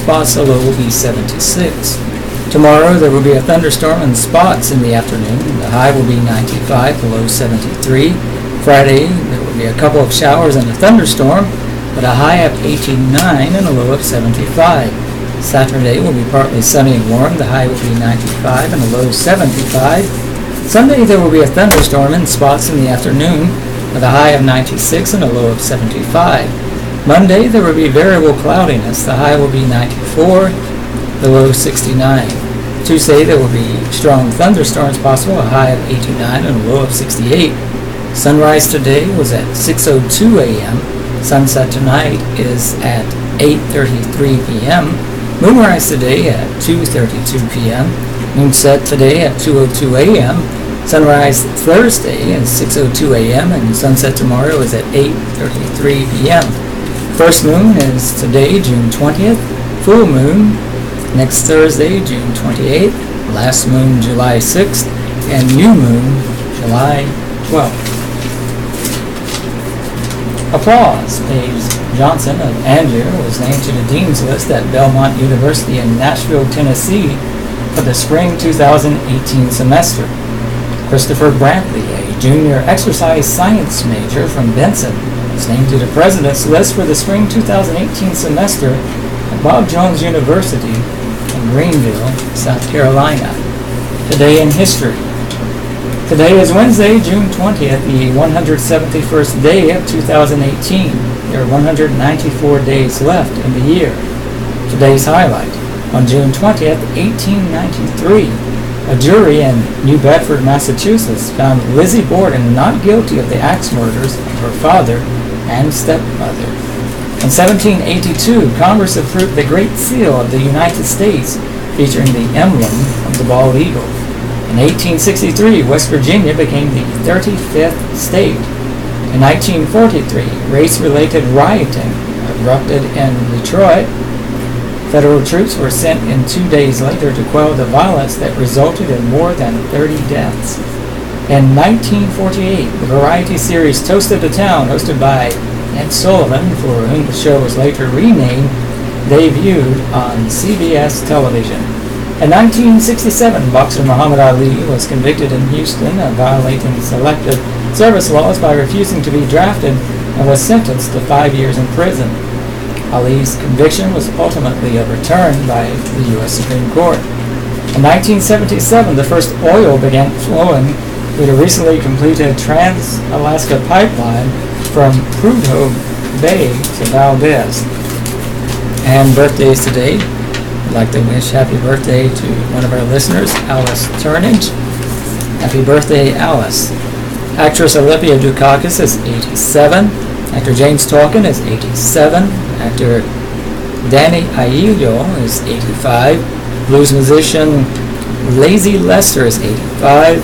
spots, the low will be 76. Tomorrow there will be a thunderstorm in spots in the afternoon. The high will be 95, the low 73. Friday there will be a couple of showers and a thunderstorm, but a high of 89 and a low of 75. Saturday will be partly sunny and warm. The high will be 95 and a low 75. Sunday there will be a thunderstorm in spots in the afternoon with a high of 96 and a low of 75. Monday there will be variable cloudiness. The high will be 94, the low 69. Tuesday there will be strong thunderstorms possible, a high of 89 and a low of 68. Sunrise today was at 6:02 a.m. Sunset tonight is at 8:33 p.m. Moonrise today at 2:32 p.m. Moonset today at 2:02 a.m. Sunrise Thursday is 6:02 a.m. and sunset tomorrow is at 8:33 p.m. First moon is today, June 20th. Full moon next Thursday, June 28th. Last moon, July 6th. And new moon, July 12th. Applause. Paige Johnson of Angier was named to the Dean's List at Belmont University in Nashville, Tennessee for the spring 2018 semester. Christopher Brantley, a junior exercise science major from Benson, was named to the President's List for the spring 2018 semester at Bob Jones University in Greenville, South Carolina. Today in history. Today is Wednesday, June 20th, the 171st day of 2018. There are 194 days left in the year. Today's highlight. On June 20th, 1893, a jury in New Bedford, Massachusetts found Lizzie Borden not guilty of the axe murders of her father and stepmother. In 1782, Congress approved the Great Seal of the United States, featuring the emblem of the bald eagle. In 1863, West Virginia became the 35th state. In 1943, race-related rioting erupted in Detroit. Federal troops were sent in 2 days later to quell the violence that resulted in more than 30 deaths. In 1948, the variety series Toast of the Town, hosted by Ed Sullivan, for whom the show was later renamed, debuted on CBS television. In 1967, boxer Muhammad Ali was convicted in Houston of violating selective service laws by refusing to be drafted and was sentenced to 5 years in prison. Ali's conviction was ultimately overturned by the U.S. Supreme Court. In 1977, the first oil began flowing through the recently completed Trans-Alaska Pipeline from Prudhoe Bay to Valdez. And birthdays today. I'd like to wish happy birthday to one of our listeners, Alice Turnage. Happy birthday, Alice. Actress Olivia Dukakis is 87. Actor James Tolkien is 87. Actor Danny Aiello is 85. Blues musician Lazy Lester is 85.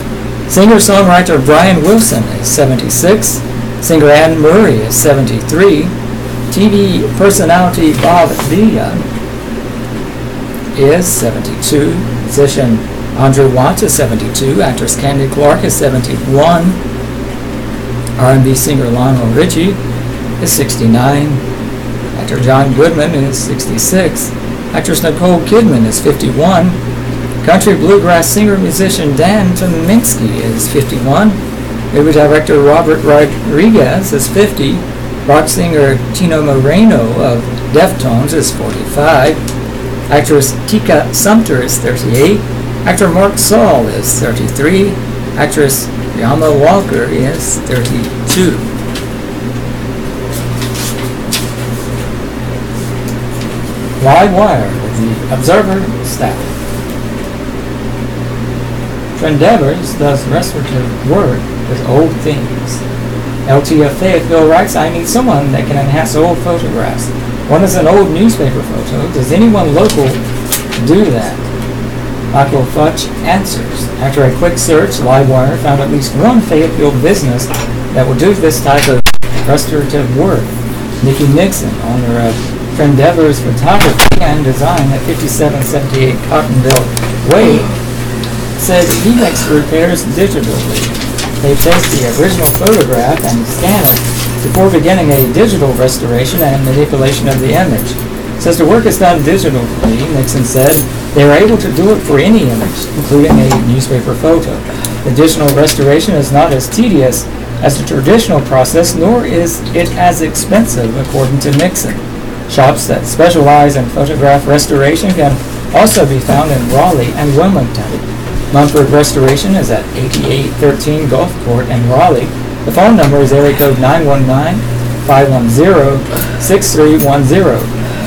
Singer-songwriter Brian Wilson is 76. Singer Anne Murray is 73. TV personality Bob Villa is 72. Musician Andrew Watts is 72. Actress Candy Clark is 71. R&B singer Lionel Richie is 69. Actor John Goodman is 66. Actress Nicole Kidman is 51. Country bluegrass singer-musician Dan Tominski is 51. Movie director Robert Rodriguez is 50. Rock singer Tino Moreno of Deftones is 45. Actress Tika Sumter is 38. Actor Mark Saul is 33. Actress Yama Walker is 32. Live Wire with the Observer staff. Trendevers does restorative work with old things. LT of Fayetteville writes, I need someone that can enhance old photographs. One is an old newspaper photo. Does anyone local do that? Michael Futch answers. After a quick search, Livewire found at least one Fayetteville business that will do this type of restorative work. Nikki Nixon, owner of Trendevers Photography and Design at 5778 Cottonville Way, said he makes the repairs digitally. They take the original photograph and scan it before beginning a digital restoration and manipulation of the image. Since the work is done digitally, Nixon said, they are able to do it for any image, including a newspaper photo. The digital restoration is not as tedious as the traditional process, nor is it as expensive, according to Nixon. Shops that specialize in photograph restoration can also be found in Raleigh and Wilmington. Mumford Restoration is at 8813 Gulf Court in Raleigh. The phone number is area code 919-510-6310.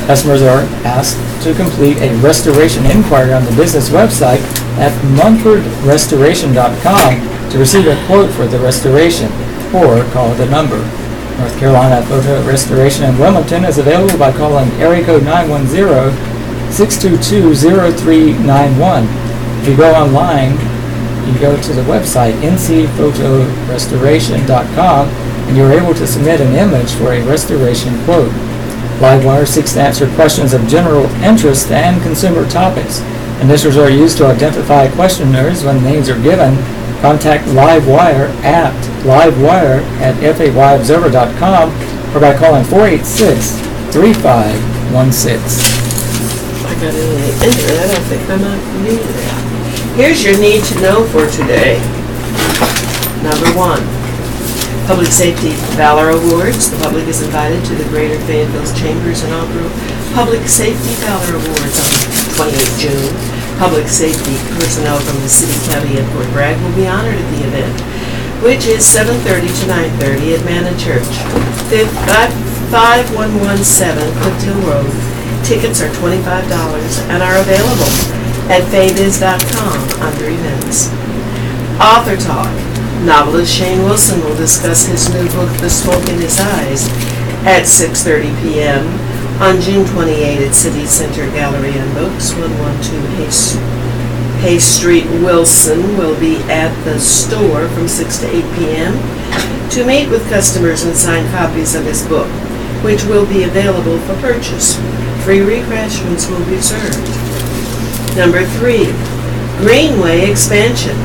Customers are asked to complete a restoration inquiry on the business website at mumfordrestoration.com to receive a quote for the restoration, or call the number. North Carolina Photo Restoration in Wilmington is available by calling area code 910-622-0391. If you go online, you go to the website ncphotorestoration.com and you're able to submit an image for a restoration quote. Livewire seeks to answer questions of general interest and consumer topics. Initials are used to identify questioners when names are given. Contact Livewire at livewire@fayobsever.com or by calling 486-3516. I got it in the internet. I don't think I'm not new to that. Here's your need to know for today. Number 1. Public Safety Valor Awards. The public is invited to the Greater Fayetteville Chambers inaugural Public Safety Valor Awards on 28th June. Public safety personnel from the city, county, and Fort Bragg will be honored at the event, which is 7:30 to 9:30 at Manna Church, 5117 Clifton Road. Tickets are $25 and are available at faybiz.com under events. Author Talk. Novelist Shane Wilson will discuss his new book, The Smoke in His Eyes, at 6:30 p.m. on June 28 at City Center Gallery and Books, 112 Hay Street. Wilson will be at the store from 6 to 8 p.m. to meet with customers and sign copies of his book, which will be available for purchase. Free refreshments will be served. Number 3, Greenway Expansion.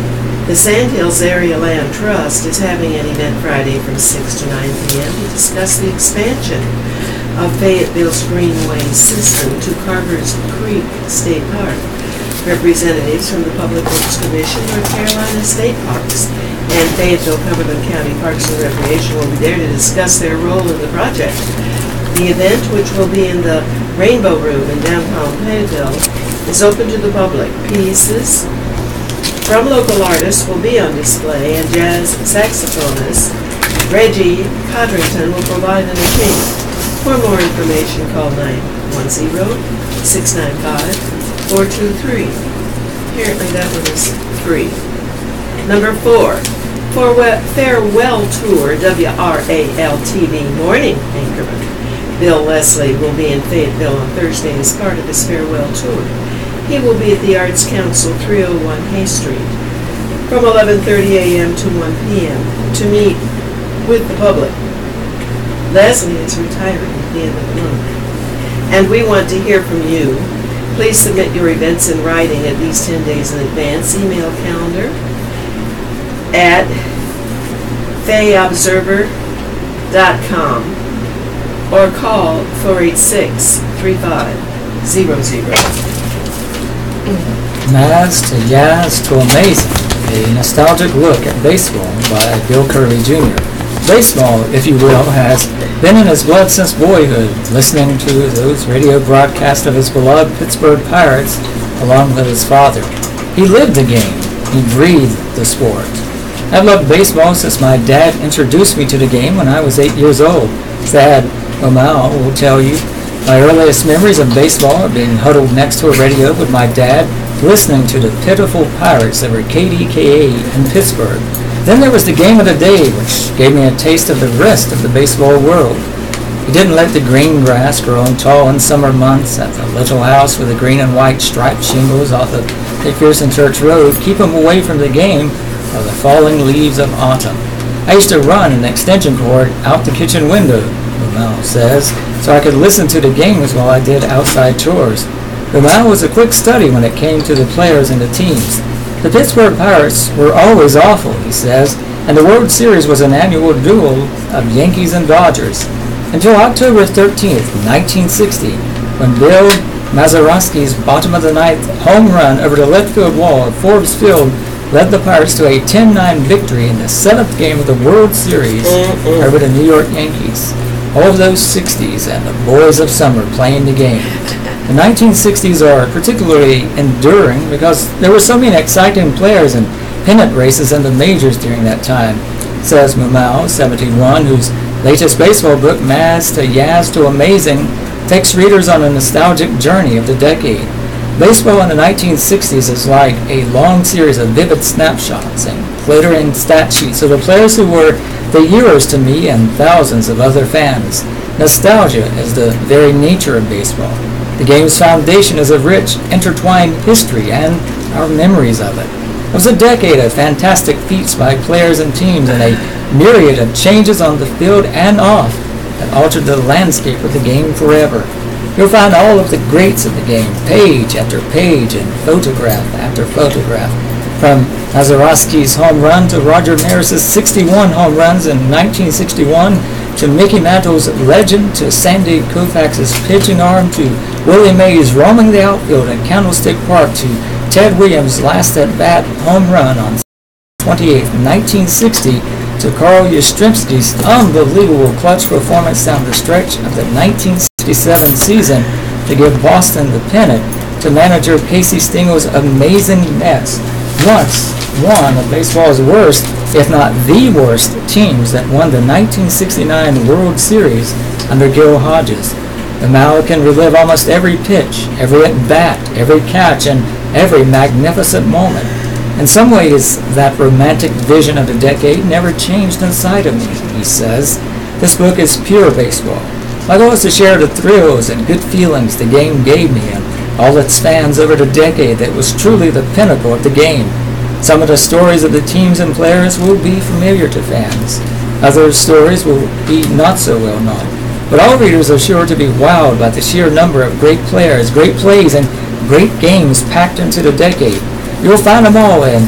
The Sandhills Area Land Trust is having an event Friday from 6 to 9 p.m. to discuss the expansion of Fayetteville's Greenway system to Carver's Creek State Park. Representatives from the Public Works Commission, North Carolina State Parks, and Fayetteville Cumberland County Parks and Recreation will be there to discuss their role in the project. The event, which will be in the Rainbow Room in downtown Fayetteville, is open to the public. Pieces from local artists will be on display, and jazz saxophonist Reggie Codrington will provide entertainment. For more information, call 910-695-423. Apparently that one is free. Number 4, Farewell Tour, WRAL-TV morning anchorman Bill Leslie will be in Fayetteville on Thursday as part of his farewell tour. He will be at the Arts Council, 301 Hay Street, from 11:30 a.m. to 1 p.m. to meet with the public. Leslie is retiring at the end of the month, and we want to hear from you. Please submit your events in writing at least 10 days in advance. Email calendar at fayobsever.com or call 486-3500. Maz to Yaz to Amazing, a nostalgic look at baseball by Bill Curley Jr. Baseball, if you will, has been in his blood since boyhood, listening to those radio broadcasts of his beloved Pittsburgh Pirates along with his father. He lived the game. He breathed the sport. I've loved baseball since my dad introduced me to the game when I was 8 years old. Sad O'Malley will tell you, my earliest memories of baseball are being huddled next to a radio with my dad, listening to the pitiful Pirates that were KDKA in Pittsburgh. Then there was the game of the day, which gave me a taste of the rest of the baseball world. He didn't let the green grass growing tall in summer months at the little house with the green and white striped shingles off of McPherson Church Road keep him away from the game of the falling leaves of autumn. I used to run an extension cord out the kitchen window, O'Malley says, so I could listen to the games while I did outside chores. O'Malley was a quick study when it came to the players and the teams. The Pittsburgh Pirates were always awful, he says, and the World Series was an annual duel of Yankees and Dodgers. Until October 13th, 1960, when Bill Mazeroski's bottom of the ninth home run over the left field wall at Forbes Field led the Pirates to a 10-9 victory in the 7th game of the World Series over the New York Yankees. All of those 60s and the boys of summer playing the game. The 1960s are particularly enduring because there were so many exciting players and pennant races in the majors during that time, says Mumau, 71, whose latest baseball book, Maz to Yaz to Amazing, takes readers on a nostalgic journey of the decade. Baseball in the 1960s is like a long series of vivid snapshots and glittering stat sheets of the players who were the heroes to me and thousands of other fans. Nostalgia is the very nature of baseball. The game's foundation is a rich, intertwined history and our memories of it. It was a decade of fantastic feats by players and teams and a myriad of changes on the field and off that altered the landscape of the game forever. You'll find all of the greats of the game, page after page and photograph after photograph. From Mazeroski's home run to Roger Maris's 61 home runs in 1961, to Mickey Mantle's legend, to Sandy Koufax's pitching arm, to Willie Mays roaming the outfield in Candlestick Park, to Ted Williams' last at-bat home run on 28th, 1960, to Carl Yastrzemski's unbelievable clutch performance down the stretch of the 1967 season to give Boston the pennant, to manager Casey Stengel's amazing Mets, once one of baseball's worst, if not the worst, teams that won the 1969 World Series under Gil Hodges. The Mao can relive almost every pitch, every at-bat, every catch, and every magnificent moment. In some ways, that romantic vision of the decade never changed inside of me, he says. This book is pure baseball. My goal is to share the thrills and good feelings the game gave me and all its fans over the decade that was truly the pinnacle of the game. Some of the stories of the teams and players will be familiar to fans. Other stories will be not so well known. But all readers are sure to be wowed by the sheer number of great players, great plays, and great games packed into the decade. You'll find them all in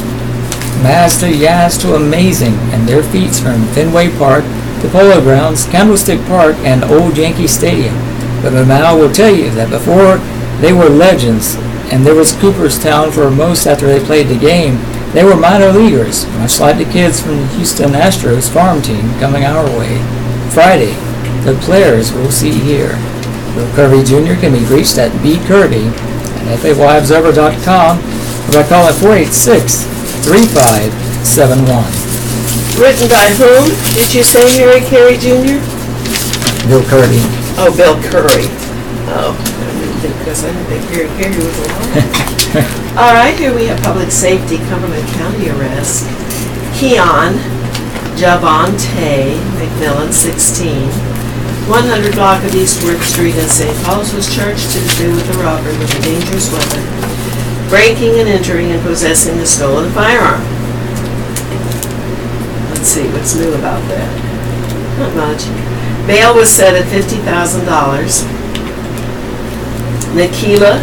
Maz to Yaz to Amazing and their feats from Fenway Park to Polo Grounds, Candlestick Park, and Old Yankee Stadium. But Mao will tell you that before they were legends, and there was Cooperstown for most after they played the game, they were minor leaguers, much like the kids from the Houston Astros farm team coming our way. Friday, the players we'll see here. Bill Kirby Jr. can be reached at bkirby at fayettevilleobsever.com or by calling 486-3571. Written by whom? Did you say Harry Carey Jr.? Bill Kirby. Oh, Bill Curry. Oh, because I didn't think Harry Carey was alive. All right, here we have Public Safety, Cumberland County arrest. Keon Javante McMillan, 16, 100 block of East Worth Street in St. Paul's, was charged Tuesday with a robbery with a dangerous weapon, breaking and entering and possessing a stolen firearm. Let's see what's new about that. Not much. Bail was set at $50,000. Nikila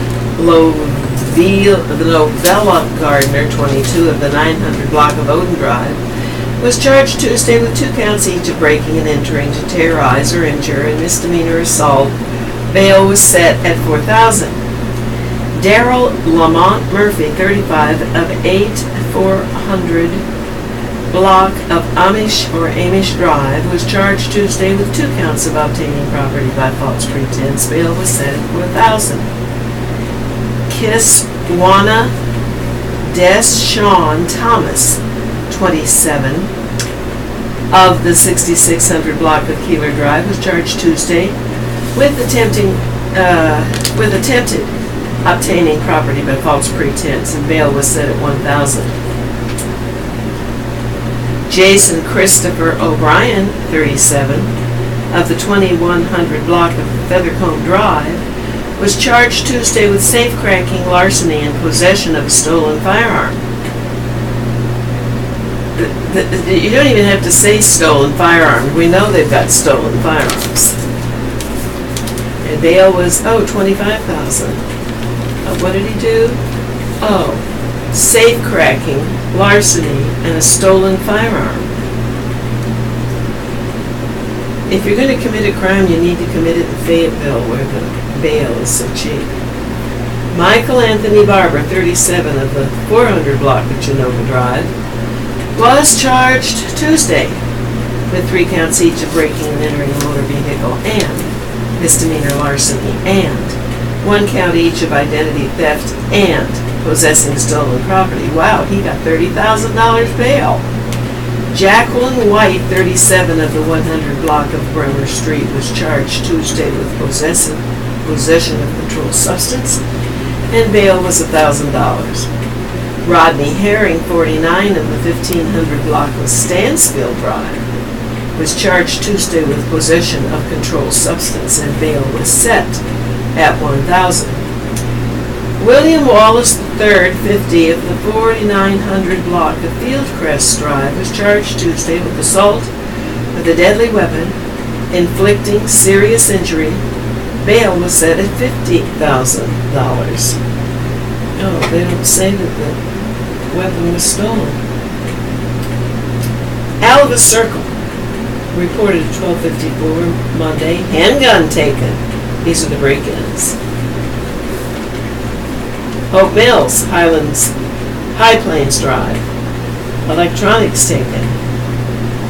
Lovella Gardner, 22, of the 900 block of Odin Drive, was charged Tuesday with 2 counts each of breaking and entering to terrorize or injure and misdemeanor assault. Bail was set at $4,000. Daryl Lamont Murphy, 35, of 8400 block of Amish Drive, was charged Tuesday with 2 counts of obtaining property by false pretense. Bail was set at $4,000. Kiswana Deshawn Thomas, 27, of the 6600 block of Keeler Drive, was charged Tuesday with attempted obtaining property by false pretense, and bail was set at $1,000. Jason Christopher O'Brien, 37, of the 2100 block of Feathercombe Drive, was charged Tuesday with safe-cracking, larceny, and possession of a stolen firearm. You don't even have to say stolen firearm. We know they've got stolen firearms. And bail was, $25,000. What did he do? Safe-cracking, larceny, and a stolen firearm. If you're going to commit a crime, you need to commit it in Fayetteville, where the bail is so cheap. Michael Anthony Barber, 37, of the 400 block of Genova Drive, was charged Tuesday with 3 counts each of breaking and entering a motor vehicle and misdemeanor larceny, and 1 count each of identity theft and possessing stolen property. Wow, he got $30,000 bail. Jacqueline White, 37, of the 100 block of Bremer Street, was charged Tuesday with possession of controlled substance, and bail was $1,000. Rodney Herring, 49, of the 1500 block of Stansfield Drive, was charged Tuesday with possession of controlled substance, and bail was set at $1,000. William Wallace III, 50, of the 4900 block of Fieldcrest Drive, was charged Tuesday with assault with a deadly weapon, inflicting serious injury. Bail was set at $50,000. Oh, they don't say that the weapon was stolen. Alva Circle reported at 12:54 Monday, handgun taken. These are the break-ins. Hope Mills, High Plains Drive, electronics taken.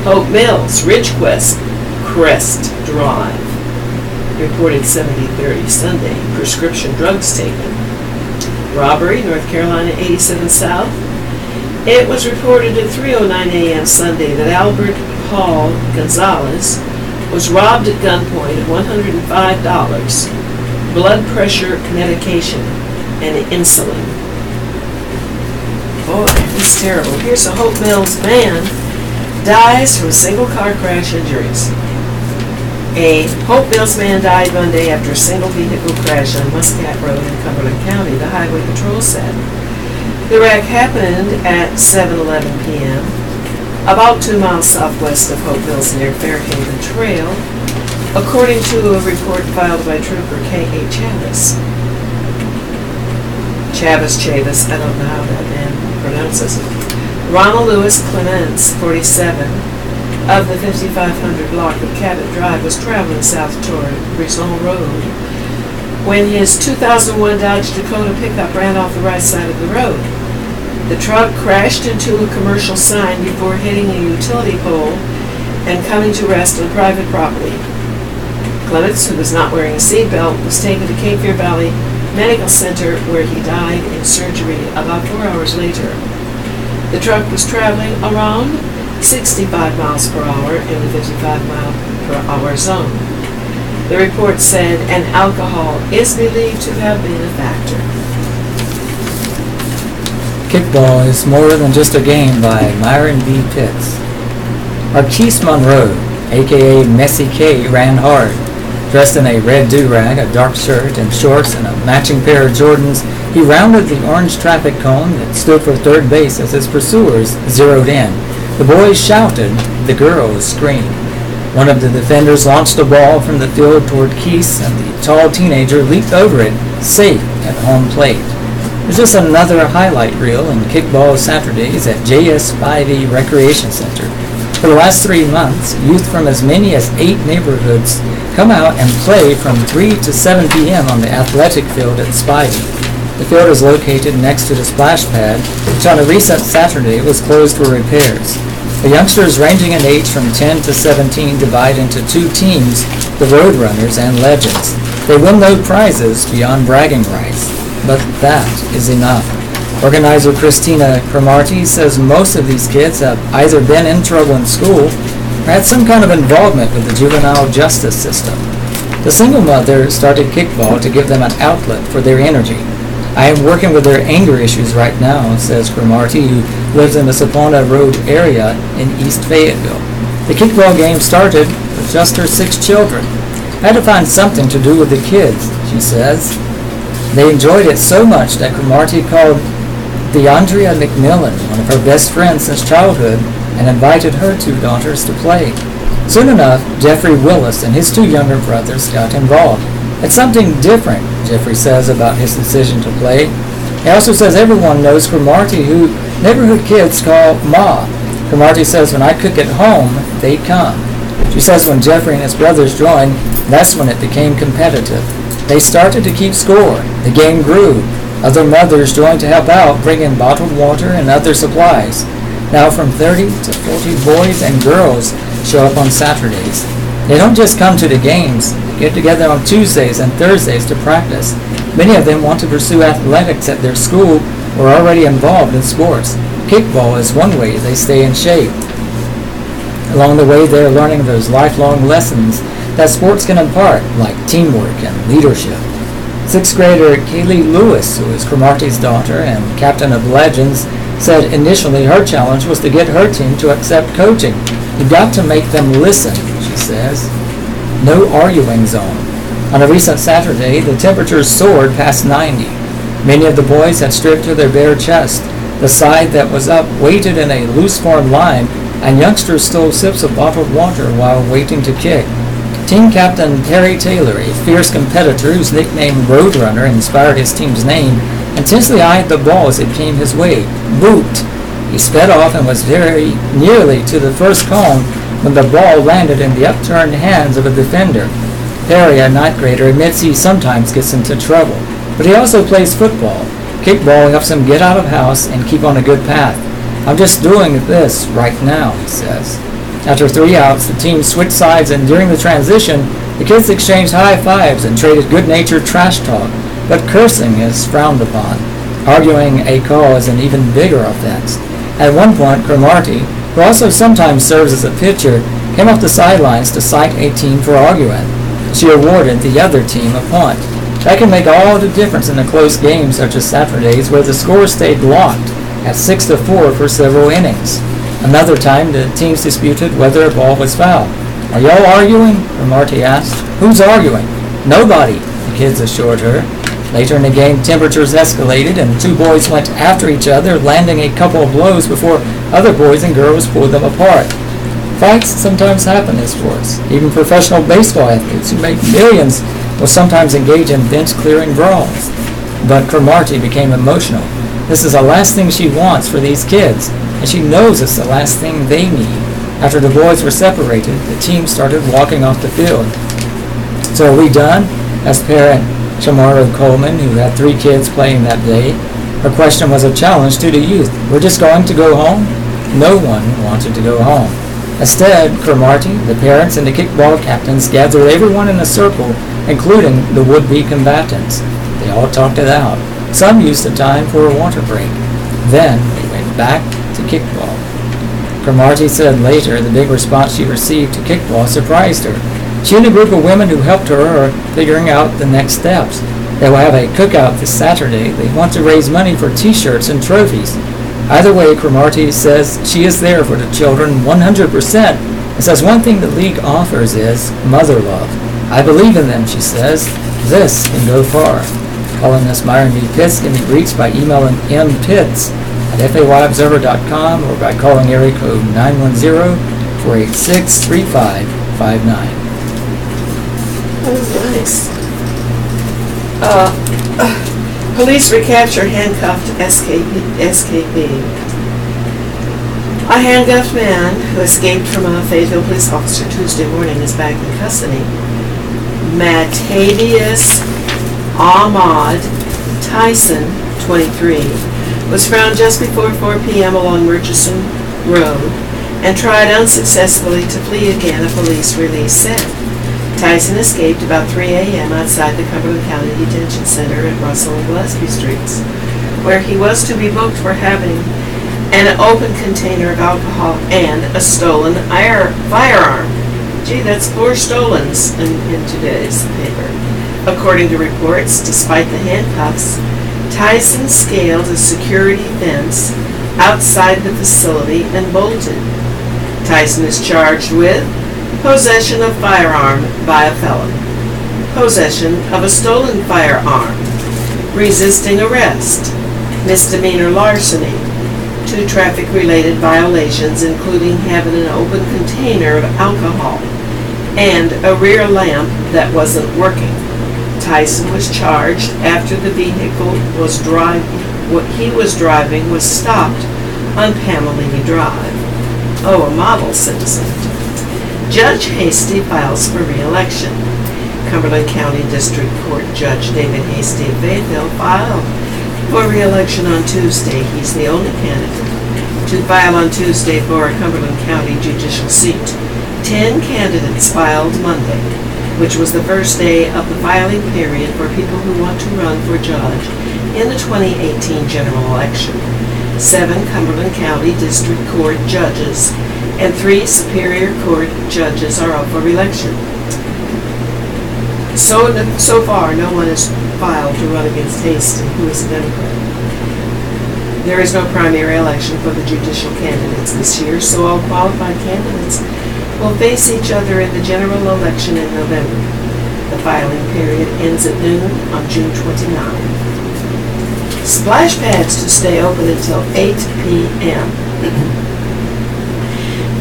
Hope Mills, Ridgecrest Crest Drive, reported 70:30 Sunday, prescription drugs taken. Robbery, North Carolina 87 South. It was reported at 3:09 a.m. Sunday that Albert Paul Gonzalez was robbed at gunpoint of $105, blood pressure medication, and insulin. Boy, this is terrible. Here's a Hope Mills man dies from single car crash injuries. A Hope Mills man died Monday after a single vehicle crash on Muscat Road in Cumberland County, the Highway Patrol said. The wreck happened at 7:11 p.m., about 2 miles southwest of Hope Mills near Fairhaven Trail, according to a report filed by Trooper K.A. Chavis. Chavis, I don't know how that man pronounces it. Ronald Lewis Clements, 47, of the 5500 block of Cabot Drive, was traveling south toward Brisson Road when his 2001 Dodge Dakota pickup ran off the right side of the road. The truck crashed into a commercial sign before hitting a utility pole and coming to rest on private property. Clements, who was not wearing a seatbelt, was taken to Cape Fear Valley Medical Center, where he died in surgery about 4 hours later. The truck was traveling around 65 miles per hour in the 55 mile per hour zone. The report said an alcohol is believed to have been a factor. Kickball is more than just a game by Myron B. Pitts. Arquise Monroe, a.k.a. Messy K, ran hard. Dressed in a red do-rag, a dark shirt, and shorts, and a matching pair of Jordans, he rounded the orange traffic cone that stood for third base as his pursuers zeroed in. The boys shouted, the girls screamed. One of the defenders launched a ball from the field toward Keese, and the tall teenager leaped over it, safe at home plate. There's just another highlight reel in Kickball Saturdays at JS5E Recreation Center. For the last 3 months, youth from as many as 8 neighborhoods come out and play from 3 to 7 p.m. on the athletic field at Spivey. The field is located next to the splash pad, which on a recent Saturday was closed for repairs. The youngsters ranging in age from 10 to 17 divide into 2 teams, the Roadrunners and Legends. They win no prizes beyond bragging rights, but that is enough. Organizer Christina Cromartie says most of these kids have either been in trouble in school or had some kind of involvement with the juvenile justice system. The single mother started Kickball to give them an outlet for their energy. I am working with their anger issues right now, says Cromartie, who lives in the Sapona Road area in East Fayetteville. The Kickball game started with just her 6 children. I had to find something to do with the kids, she says. They enjoyed it so much that Cromartie called DeAndrea McMillan, one of her best friends since childhood, and invited her 2 daughters to play. Soon enough, Jeffrey Willis and his 2 younger brothers got involved. It's something different, Jeffrey says about his decision to play. He also says everyone knows Cromartie, who neighborhood kids call Ma. Cromartie says when I cook at home, they come. She says when Jeffrey and his brothers joined, that's when it became competitive. They started to keep score. The game grew. Other mothers joined to help out, bring in bottled water and other supplies. Now from 30 to 40 boys and girls show up on Saturdays. They don't just come to the games. They get together on Tuesdays and Thursdays to practice. Many of them want to pursue athletics at their school or are already involved in sports. Kickball is one way they stay in shape. Along the way, they're learning those lifelong lessons that sports can impart, like teamwork and leadership. Sixth grader Kaylee Lewis, who is Cromartie's daughter and captain of Legends, said initially her challenge was to get her team to accept coaching. You've got to make them listen, she says. No arguing zone. On a recent Saturday, the temperatures soared past 90. Many of the boys had stripped to their bare chest. The side that was up waited in a loose-formed line, and youngsters stole sips of bottled water while waiting to kick. Team captain Terry Taylor, a fierce competitor whose nickname Roadrunner inspired his team's name, intensely eyed the ball as it came his way. Boot! He sped off and was very nearly to the first cone when the ball landed in the upturned hands of a defender. Perry, a ninth grader, admits he sometimes gets into trouble, but he also plays football. Kickball helps him get out of house and keep on a good path. I'm just doing this right now, he says. After 3 outs, the team switched sides, and during the transition, the kids exchanged high fives and traded good-natured trash talk, but cursing is frowned upon. Arguing a call is an even bigger offense. At one point, Cromartie, who also sometimes serves as a pitcher, came off the sidelines to cite a team for arguing. She awarded the other team a punt. That can make all the difference in a close game such as Saturday's, where the score stayed locked at 6-4 for several innings. Another time, the teams disputed whether a ball was foul. Are y'all arguing? Cromartie asked. Who's arguing? Nobody, the kids assured her. Later in the game, temperatures escalated and 2 boys went after each other, landing a couple of blows before other boys and girls pulled them apart. Fights sometimes happen in sports. Even professional baseball athletes who make millions will sometimes engage in bench-clearing brawls. But Cromartie became emotional. This is the last thing she wants for these kids, and she knows it's the last thing they need. After the boys were separated, the team started walking off the field. So are we done? Asked parent Shamaro Coleman, who had 3 kids playing that day. Her question was a challenge to the youth. We're just going to go home? No one wanted to go home. Instead, Cromartie, the parents, and the kickball captains gathered everyone in a circle, including the would-be combatants. They all talked it out. Some used the time for a water break. Then they went back to kickball. Cromartie said later the big response she received to kickball surprised her. She and a group of women who helped her are figuring out the next steps. They will have a cookout this Saturday. They want to raise money for T-shirts and trophies. Either way, Cromartie says she is there for the children 100% and says one thing the league offers is mother love. I believe in them, she says. This can go far. Columnist Myron B. Pitts can be reached by emailing mpitts@fayobsever.com or by calling area code 910-486-3559. Oh, nice. Police recapture handcuffed escapee. A handcuffed man who escaped from a Fayetteville police officer Tuesday morning is back in custody. Matavius Ahmad Tyson, 23, was found just before 4 p.m. along Murchison Road and tried unsuccessfully to flee again, a police release said. Tyson escaped about 3 a.m. outside the Cumberland County Detention Center at Russell and Gillespie Streets, where he was to be booked for having an open container of alcohol and a stolen firearm. Gee, that's 4 stolens in today's paper. According to reports, despite the handcuffs, Tyson scaled a security fence outside the facility and bolted. Tyson is charged with possession of firearm by a felon, possession of a stolen firearm, resisting arrest, misdemeanor larceny, 2 traffic-related violations including having an open container of alcohol and a rear lamp that wasn't working. Tyson was charged after the vehicle he was driving was stopped on Pamelini Drive. Oh, a model citizen. Judge Hasty files for re-election. Cumberland County District Court Judge David Hasty of Fayetteville filed for re-election on Tuesday. He's the only candidate to file on Tuesday for a Cumberland County judicial seat. 10 candidates filed Monday, which was the first day of the filing period for people who want to run for judge in the 2018 general election. 7 Cumberland County District Court judges and 3 Superior Court judges are up for re-election. So far, no one has filed to run against Hasty, who is a Democrat. There is no primary election for the judicial candidates this year, so all qualified candidates will face each other in the general election in November. The filing period ends at noon on June 29. Splash pads to stay open until 8 p.m.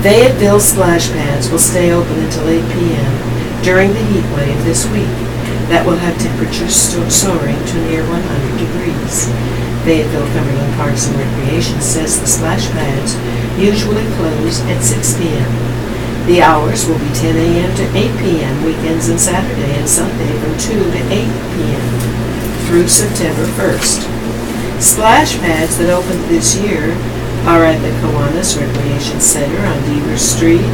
Fayetteville splash pads will stay open until 8 p.m. during the heat wave this week. That will have temperatures soaring to near 100 degrees. Fayetteville Cumberland Parks and Recreation says the splash pads usually close at 6 p.m. The hours will be 10 a.m. to 8 p.m. weekends and Saturday and Sunday from 2 to 8 p.m. through September 1st. Splash pads that opened this year are at the Kiwanis Recreation Center on Deaver Street,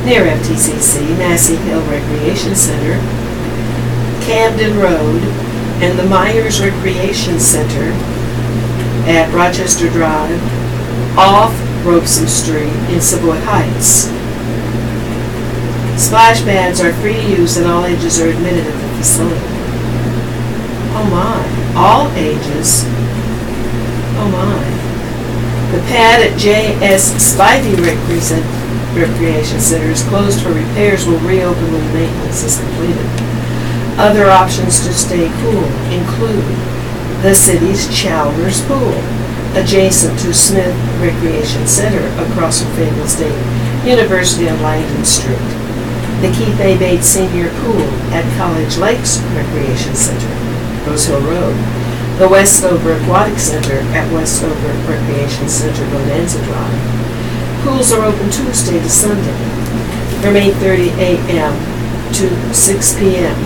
near FTCC, Massey Hill Recreation Center, Camden Road, and the Myers Recreation Center at Rochester Drive, off Robeson Street in Savoy Heights. Splash pads are free to use and all ages are admitted at the facility. Oh my, all ages. Oh my. The pad at J.S. Spivey Recreation Center is closed for repairs, will reopen when maintenance is completed. Other options to stay cool include the city's Chalmers Pool, adjacent to Smith Recreation Center across from Fayetteville State University on Langdon Street, the Keith A. Bates Senior Pool at College Lakes Recreation Center, Rose Hill Road, the Westover Aquatic Center at Westover Recreation Center, Bonanza Drive. Pools are open Tuesday to Sunday from 8:30 a.m. to 6 p.m.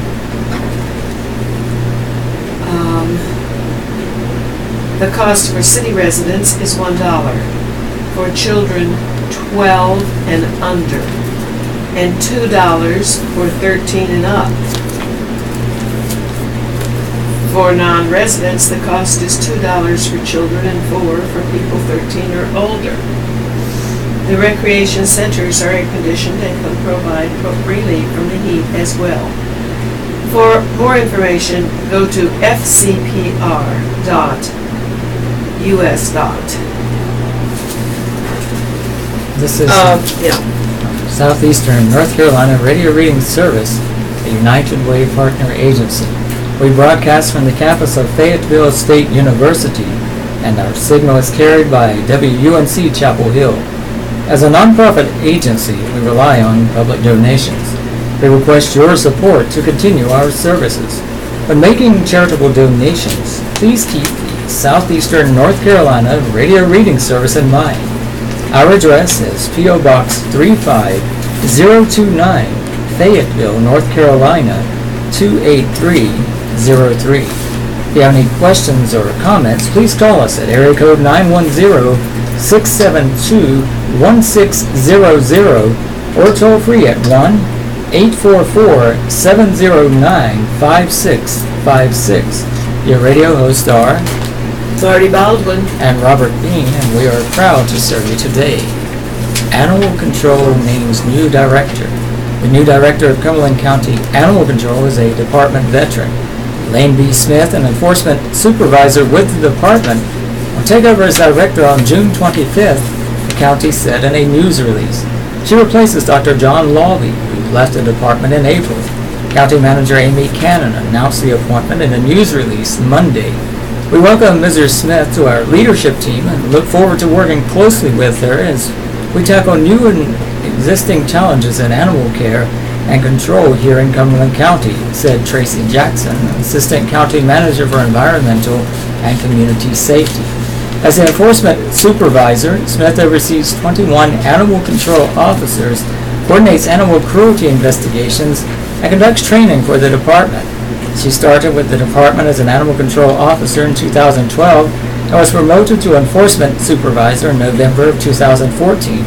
The cost for city residents is $1. For children 12 and under, and $2 for 13 and up. For non-residents, the cost is $2 for children and $4 for people 13 or older. The recreation centers are air-conditioned and can provide relief from the heat as well. For more information, go to fcpr.us. This is Southeastern North Carolina Radio Reading Service, a United Way partner agency. We broadcast from the campus of Fayetteville State University, and our signal is carried by WUNC Chapel Hill. As a nonprofit agency, we rely on public donations. We request your support to continue our services. When making charitable donations, please keep the Southeastern North Carolina Radio Reading Service in mind. Our address is P.O. Box 35029, Fayetteville, North Carolina 28303. If you have any questions or comments, please call us at area code 910-672-1600 or toll free at 1-844-709-5656. Your radio hosts are Marty Baldwin and Robert Bean, and we are proud to serve you today. Animal Control names new director. The new director of Cumberland County Animal Control is a department veteran. Lane B. Smith, an enforcement supervisor with the department, will take over as director on June 25th, the county said in a news release. She replaces Dr. John Lawley, who left the department in April. County Manager Amy Cannon announced the appointment in a news release Monday. We welcome Mrs. Smith to our leadership team and look forward to working closely with her as we tackle new and existing challenges in animal care and control here in Cumberland County, said Tracy Jackson, Assistant County Manager for Environmental and Community Safety. As the enforcement supervisor, Smith oversees 21 animal control officers coordinates animal cruelty investigations, and conducts training for the department. She started with the department as an animal control officer in 2012 and was promoted to enforcement supervisor in November of 2014.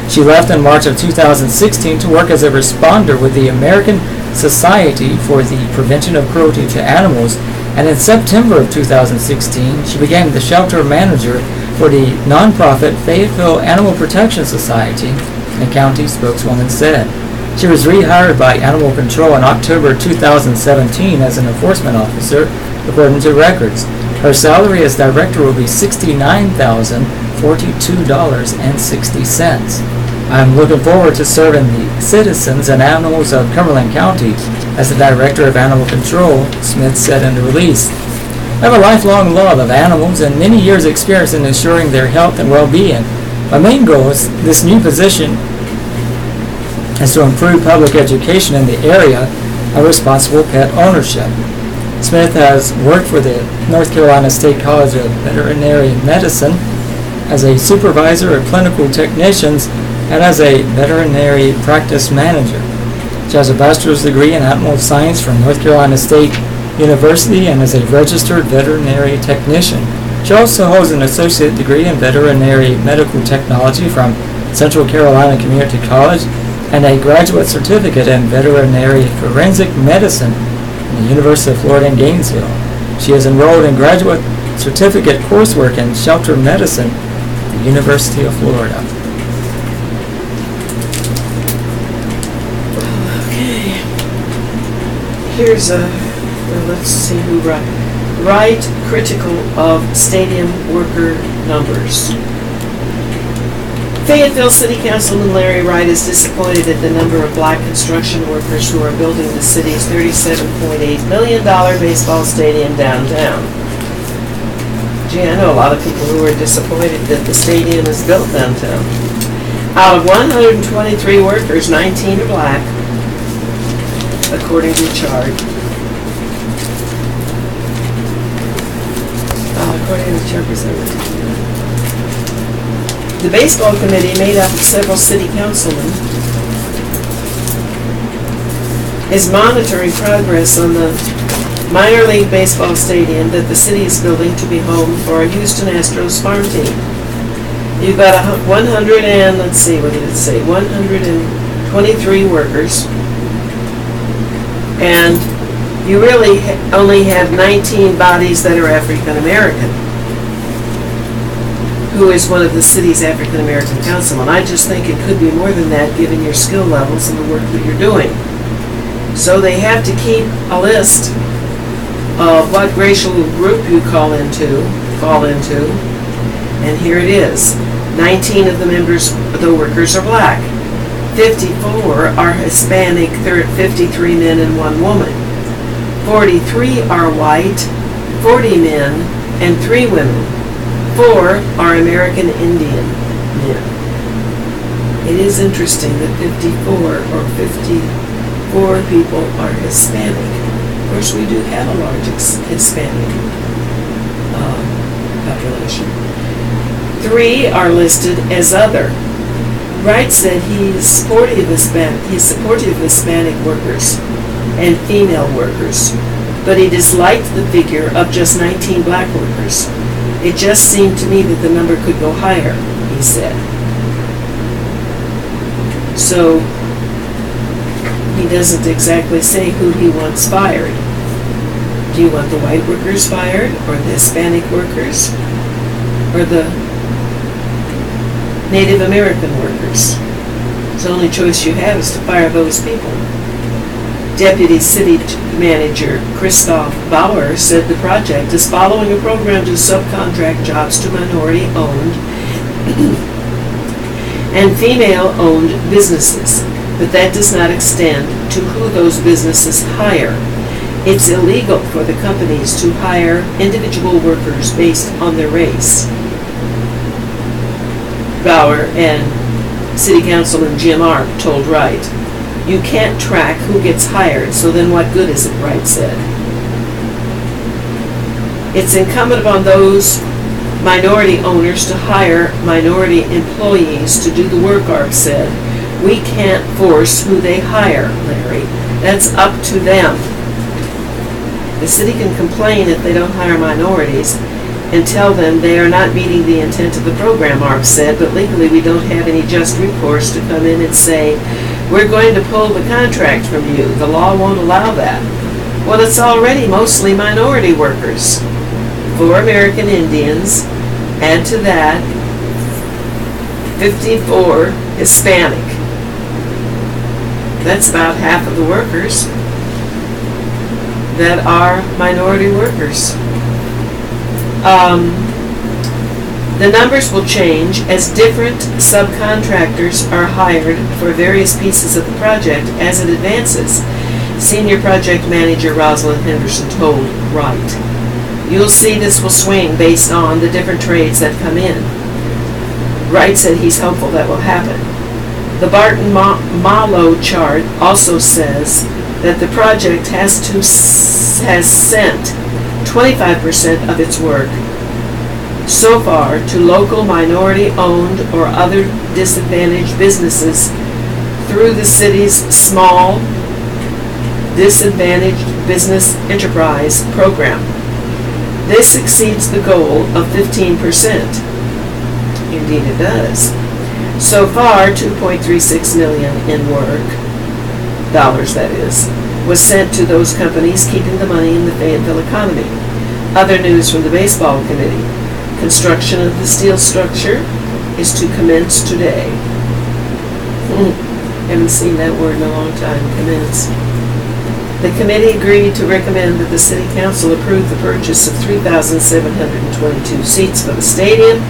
She left in March of 2016 to work as a responder with the American Society for the Prevention of Cruelty to Animals, and in September of 2016 she became the shelter manager for the nonprofit Fayetteville Animal Protection Society, the county spokeswoman said. She was rehired by Animal Control in October 2017 as an enforcement officer, according to records. Her salary as director will be $69,042.60. I am looking forward to serving the citizens and animals of Cumberland County as the Director of Animal Control, Smith said in the release. I have a lifelong love of animals and many years' experience in ensuring their health and well-being. My main goal is this new position is to improve public education in the area of responsible pet ownership. Smith has worked for the North Carolina State College of Veterinary Medicine as a supervisor of clinical technicians and as a veterinary practice manager. She has a bachelor's degree in animal science from North Carolina State University and is a registered veterinary technician. She also holds an associate degree in veterinary medical technology from Central Carolina Community College and a graduate certificate in veterinary forensic medicine from the University of Florida in Gainesville. She is enrolled in graduate certificate coursework in shelter medicine at the University of Florida. Here's let's see who Wright critical of stadium worker numbers. Fayetteville City Councilman Larry Wright is disappointed at the number of black construction workers who are building the city's $37.8 million baseball stadium downtown. Gee, I know a lot of people who are disappointed that the stadium is built downtown. Out of 123 workers, 19 are black, according to the chart. According to the chart presented. The baseball committee, made up of several city councilmen, is monitoring progress on the minor league baseball stadium that the city is building to be home for a Houston Astros farm team. You've got 123 workers. And you really only have 19 bodies that are African American. Who is one of the city's African American councilmen? I just think it could be more than that given your skill levels and the work that you're doing. So they have to keep a list of what racial group you fall into, and here it is. 19 of the members of the workers are black. 54 are Hispanic, 53 men and 1 woman. 43 are white, 40 men and 3 women. 4 are American Indian men. It is interesting that 54 people are Hispanic. Of course, we do have a large Hispanic population. 3 are listed as other. Wright said he's supportive of Hispanic workers and female workers, but he disliked the figure of just 19 black workers. It just seemed to me that the number could go higher, he said. So he doesn't exactly say who he wants fired. Do you want the white workers fired, or the Hispanic workers, or the Native American workers? The only choice you have is to fire those people. Deputy City Manager Christoph Bauer said the project is following a program to subcontract jobs to minority-owned and female-owned businesses, but that does not extend to who those businesses hire. It's illegal for the companies to hire individual workers based on their race. Bauer and City Councilman Jim Arp told Wright, "You can't track who gets hired, so then what good is it?" Wright said. It's incumbent upon those minority owners to hire minority employees to do the work, Arp said. We can't force who they hire, Larry. That's up to them. The city can complain if they don't hire minorities and tell them they are not meeting the intent of the program, Arp said, but legally we don't have any just recourse to come in and say, we're going to pull the contract from you. The law won't allow that. Well, it's already mostly minority workers. 4 American Indians, add to that 54 Hispanic. That's about half of the workers that are minority workers. The numbers will change as different subcontractors are hired for various pieces of the project as it advances, Senior Project Manager Rosalind Henderson told Wright. You'll see this will swing based on the different trades that come in. Wright said he's hopeful that will happen. The Barton-Malo chart also says that the project has sent 25% of its work so far to local minority-owned or other disadvantaged businesses through the city's small disadvantaged business enterprise program. This exceeds the goal of 15%. Indeed it does. So far, $2.36 million in work, dollars that is, was sent to those companies keeping the money in the Fayetteville economy. Other news from the baseball committee. Construction of the steel structure is to commence today. Haven't seen that word in a long time, commence. The committee agreed to recommend that the city council approve the purchase of 3,722 seats for the stadium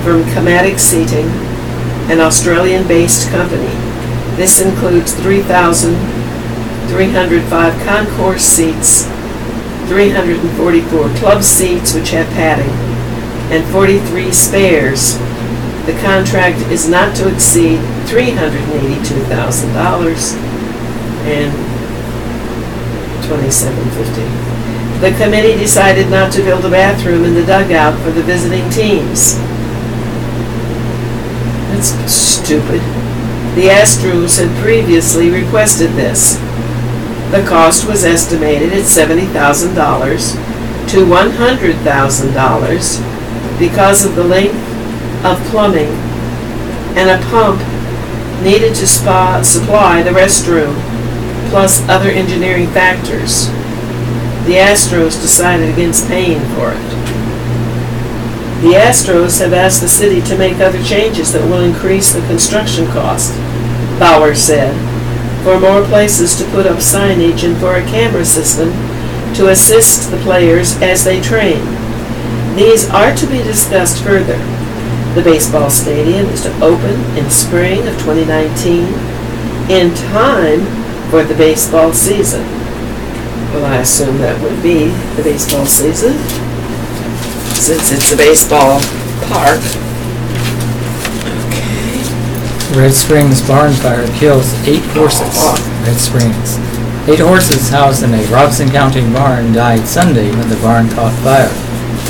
from Chematic Seating, an Australian-based company. This includes 3,305 concourse seats, 344 club seats which have padding, and 43 spares. The contract is not to exceed $382,000 and $27.50. The committee decided not to build a bathroom in the dugout for the visiting teams. That's stupid. The Astros had previously requested this. The cost was estimated at $70,000 to $100,000 because of the length of plumbing and a pump needed to supply the restroom, plus other engineering factors. The Astros decided against paying for it. The Astros have asked the city to make other changes that will increase the construction cost, Bauer said, for more places to put up signage and for a camera system to assist the players as they train. These are to be discussed further. The baseball stadium is to open in spring of 2019 in time for the baseball season. Well, I assume that would be the baseball season, since it's a baseball park. Okay. Red Springs barn fire kills 8 horses. Red Springs. 8 horses housed in a Robson County barn died Sunday when the barn caught fire.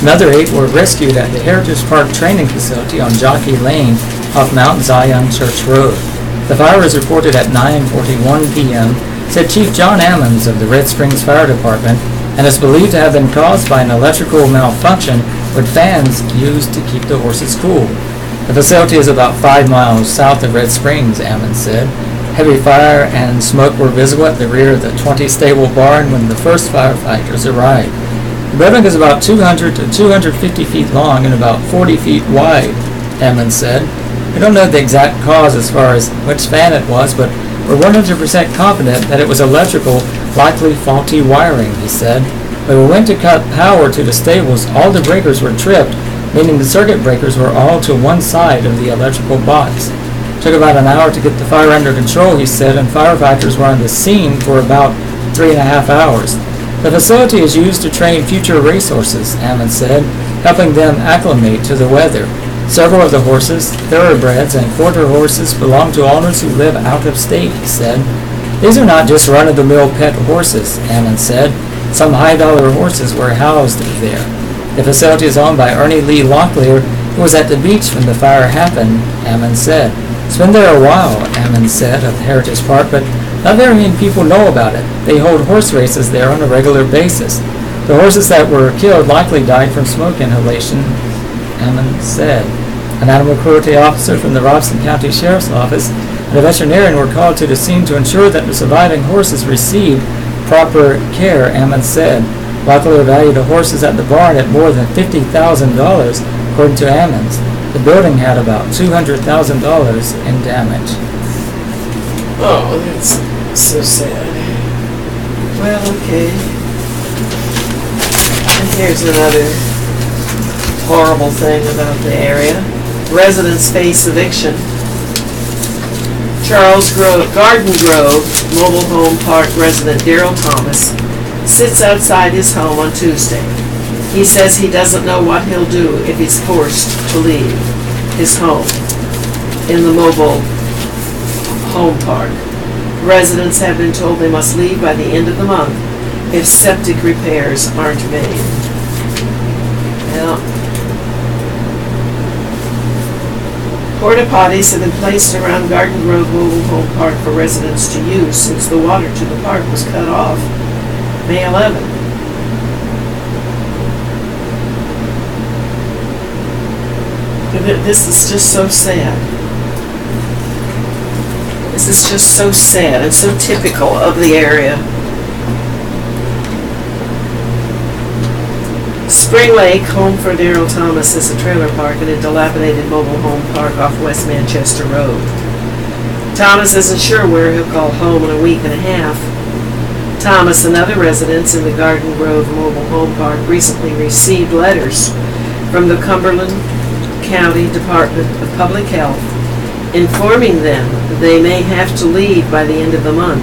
Another 8 were rescued at the Heritage Park training facility on Jockey Lane off Mount Zion Church Road. The fire was reported at 9:41 p.m., said Chief John Ammons of the Red Springs Fire Department, and is believed to have been caused by an electrical malfunction with fans used to keep the horses cool. The facility is about 5 miles south of Red Springs, Ammons said. Heavy fire and smoke were visible at the rear of the 20-stable barn when the first firefighters arrived. The building is about 200 to 250 feet long and about 40 feet wide, Ammons said. We don't know the exact cause as far as which fan it was, but we're 100% confident that it was electrical, likely faulty wiring, he said. When we went to cut power to the stables, all the breakers were tripped, meaning the circuit breakers were all to one side of the electrical box. It took about an hour to get the fire under control, he said, and firefighters were on the scene for about 3.5 hours. The facility is used to train future racehorses, Ammons said, helping them acclimate to the weather. Several of the horses, thoroughbreds, and quarter horses belong to owners who live out of state, he said. These are not just run-of-the-mill pet horses, Ammons said. Some high-dollar horses were housed there. The facility is owned by Ernie Lee Locklear, who was at the beach when the fire happened, Ammons said. It's been there a while, Ammon said of Heritage Park, but not very many people know about it. They hold horse races there on a regular basis. The horses that were killed likely died from smoke inhalation, Ammon said. An animal cruelty officer from the Robeson County Sheriff's Office and a veterinarian were called to the scene to ensure that the surviving horses received proper care, Ammon said. Locklear valued the horses at the barn at more than $50,000, according to Ammons. The building had about $200,000 in damage. Oh, that's so sad. Well, okay. And here's another horrible thing about the area. Residents face eviction. Garden Grove Mobile Home Park resident Daryl Thomas sits outside his home on Tuesday. He says he doesn't know what he'll do if he's forced to leave his home in the mobile home park. Residents have been told they must leave by the end of the month if septic repairs aren't made. Well, porta potties have been placed around Garden Grove Mobile Home Park for residents to use since the water to the park was cut off May 11. This is just so sad. This is just so sad and so typical of the area. Spring Lake, home for Daryl Thomas, is a trailer park in a dilapidated mobile home park off West Manchester Road. Thomas isn't sure where he'll call home in a week and a half. Thomas and other residents in the Garden Grove Mobile Home Park recently received letters from the Cumberland County Department of Public Health informing them they may have to leave by the end of the month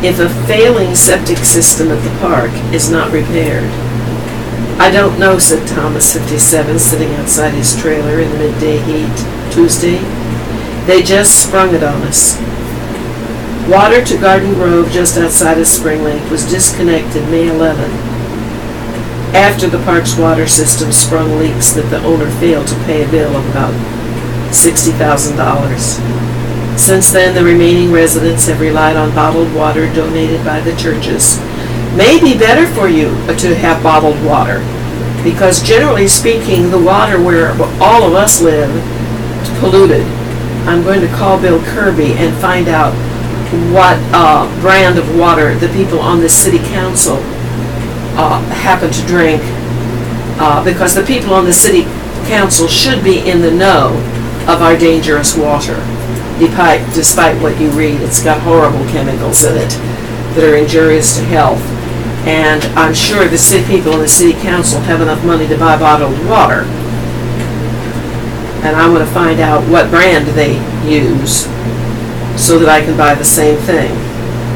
if a failing septic system at the park is not repaired. I don't know, said Thomas, 57, sitting outside his trailer in the midday heat Tuesday. They just sprung it on us. Water to Garden Grove just outside of Spring Lake was disconnected May 11 after the park's water system sprung leaks that the owner failed to pay a bill of about $60,000. Since then, the remaining residents have relied on bottled water donated by the churches. May be better for you to have bottled water, because generally speaking, the water where all of us live is polluted. I'm going to call Bill Kirby and find out what brand of water the people on the city council happen to drink, because the people on the city council should be in the know of our dangerous water. Despite what you read, it's got horrible chemicals in it that are injurious to health. And I'm sure the city people in the city council have enough money to buy bottled water. And I'm going to find out what brand they use so that I can buy the same thing.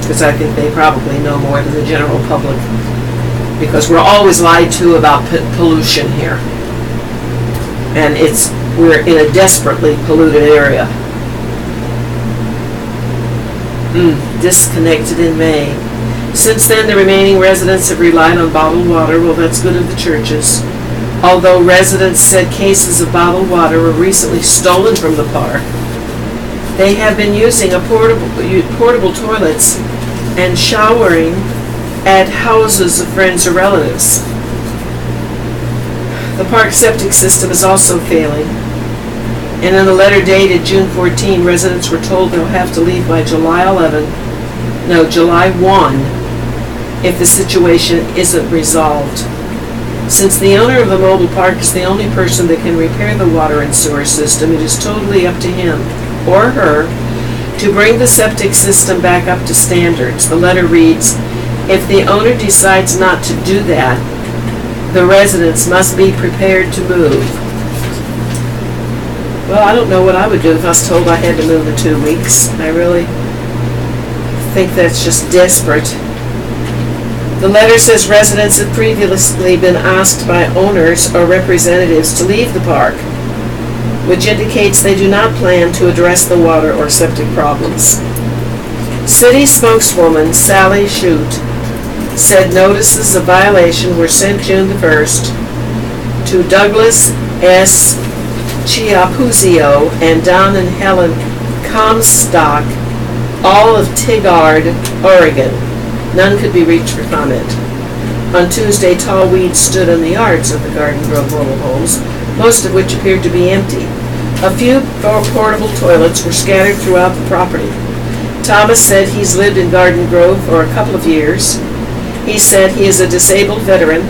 Because I think they probably know more than the general public. Because we're always lied to about pollution here. And we're in a desperately polluted area. Disconnected in May. Since then, the remaining residents have relied on bottled water. Well, that's good of the churches. Although residents said cases of bottled water were recently stolen from the park, they have been using portable toilets and showering at houses of friends or relatives. The park septic system is also failing. And in a letter dated June 14, residents were told they'll have to leave by July 1, if the situation isn't resolved. Since the owner of the mobile park is the only person that can repair the water and sewer system, it is totally up to him or her to bring the septic system back up to standards. The letter reads, if the owner decides not to do that, the residents must be prepared to move. Well, I don't know what I would do if I was told I had to move in 2 weeks. I really think that's just desperate. The letter says residents have previously been asked by owners or representatives to leave the park, which indicates they do not plan to address the water or septic problems. City spokeswoman Sally Shute said notices of violation were sent June the 1st to Douglas S. Chiapuzio and Don and Helen Comstock, all of Tigard, Oregon. None could be reached for comment. On Tuesday, tall weeds stood on the yards of the Garden Grove mobile homes, most of which appeared to be empty. A few portable toilets were scattered throughout the property. Thomas said he's lived in Garden Grove for a couple of years. He said he is a disabled veteran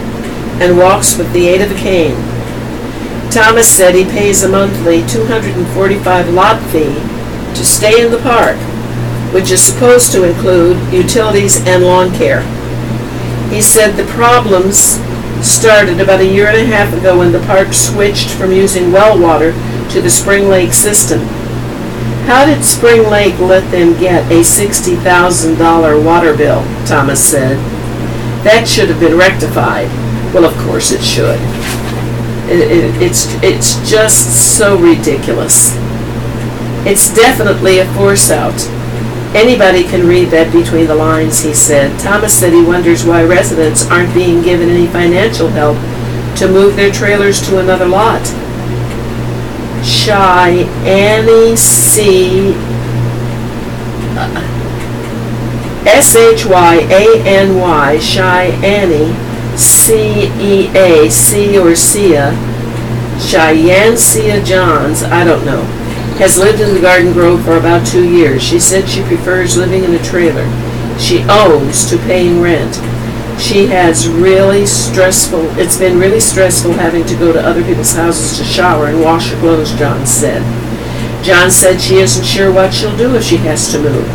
and walks with the aid of a cane. Thomas said he pays a monthly $245 lot fee to stay in the park, which is supposed to include utilities and lawn care. He said the problems started about a year and a half ago when the park switched from using well water to the Spring Lake system. How did Spring Lake let them get a $60,000 water bill? Thomas said. That should have been rectified. Well, of course it should. It's just so ridiculous. It's definitely a force out. Anybody can read that between the lines, he said. Thomas said he wonders why residents aren't being given any financial help to move their trailers to another lot. Shyanny C. Shyanny, Shyanny, C-E-A, C or Sia, Cheyenne Sia Johns, I don't know, has lived in the Garden Grove for about 2 years. She said she prefers living in a trailer she owns to paying rent. She has it's been really stressful having to go to other people's houses to shower and wash her clothes, John said. John said she isn't sure what she'll do if she has to move.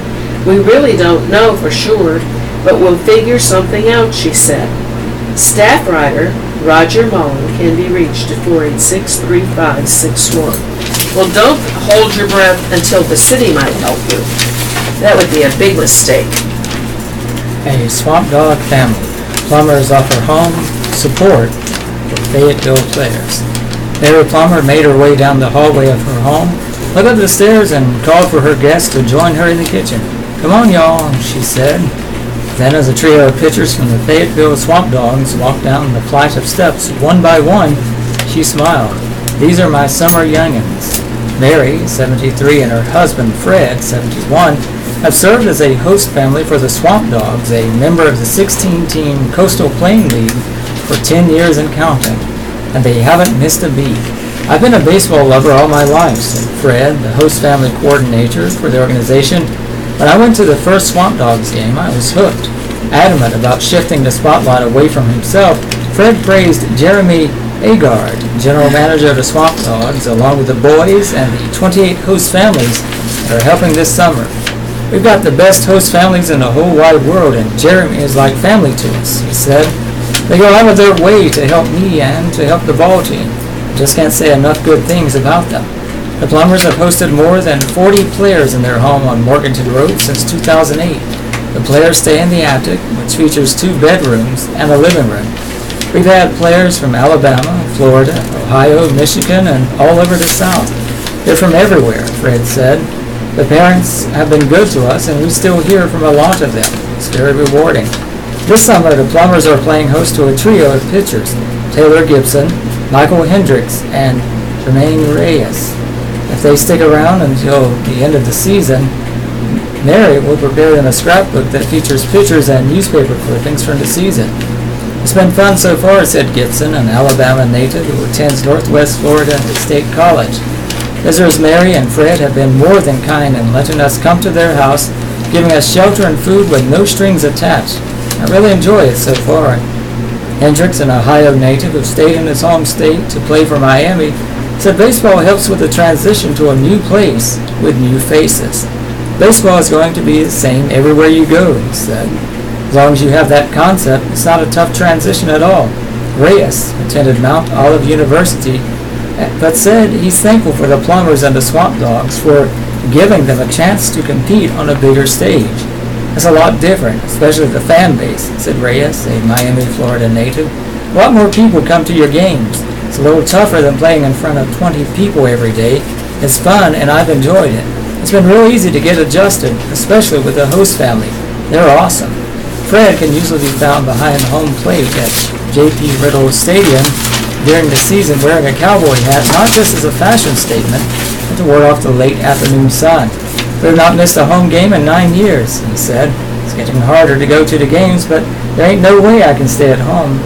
We really don't know for sure, but we'll figure something out, she said. Staff writer Roger Mullen can be reached at 486-3561. Well, don't hold your breath until the city might help you. That would be a big mistake. A swamp dog family. Plumbers offer home support for Fayetteville players. Mary Plummer made her way down the hallway of her home, looked up the stairs, and called for her guests to join her in the kitchen. "Come on, y'all," she said. Then, as a trio of pitchers from the Fayetteville Swamp Dogs walked down the flight of steps one by one, she smiled. "These are my summer young'uns." Mary, 73, and her husband, Fred, 71, have served as a host family for the Swamp Dogs, a member of the 16-team Coastal Plain League, for 10 years and counting, and they haven't missed a beat. "I've been a baseball lover all my life," said Fred, the host family coordinator for the organization. "When I went to the first Swamp Dogs game, I was hooked." Adamant about shifting the spotlight away from himself, Fred praised Jeremy Agard, general manager of the Swamp Dogs, along with the boys and the 28 host families that are helping this summer. "We've got the best host families in the whole wide world, and Jeremy is like family to us," he said. "They go out of their way to help me and to help the ball team. I just can't say enough good things about them." The Plumbers have hosted more than 40 players in their home on Morganton Road since 2008. The players stay in the attic, which features 2 bedrooms and a living room. "We've had players from Alabama, Florida, Ohio, Michigan, and all over the South. They're from everywhere," Fred said. "The parents have been good to us, and we still hear from a lot of them. It's very rewarding." This summer, the Plumbers are playing host to a trio of pitchers, Taylor Gibson, Michael Hendricks, and Jermaine Reyes. If they stick around until the end of the season, Mary will prepare them a scrapbook that features pictures and newspaper clippings from the season. "It's been fun so far," said Gibson, an Alabama native who attends Northwest Florida State College. "Visitors Mary and Fred have been more than kind in letting us come to their house, giving us shelter and food with no strings attached. I really enjoy it so far." Hendricks, an Ohio native who stayed in his home state to play for Miami, said baseball helps with the transition to a new place with new faces. "Baseball is going to be the same everywhere you go," he said. "As long as you have that concept, it's not a tough transition at all." Reyes attended Mount Olive University, but said he's thankful for the Plumbers and the Swamp Dogs for giving them a chance to compete on a bigger stage. "It's a lot different, especially the fan base," said Reyes, a Miami, Florida native. "A lot more people come to your games. It's a little tougher than playing in front of 20 people every day. It's fun, and I've enjoyed it. It's been real easy to get adjusted, especially with the host family. They're awesome." Fred can usually be found behind home plate at J.P. Riddle Stadium during the season wearing a cowboy hat, not just as a fashion statement, but to ward off the late afternoon sun. We have not missed a home game in 9 years, he said. It's getting harder to go to the games, but there ain't no way I can stay at home.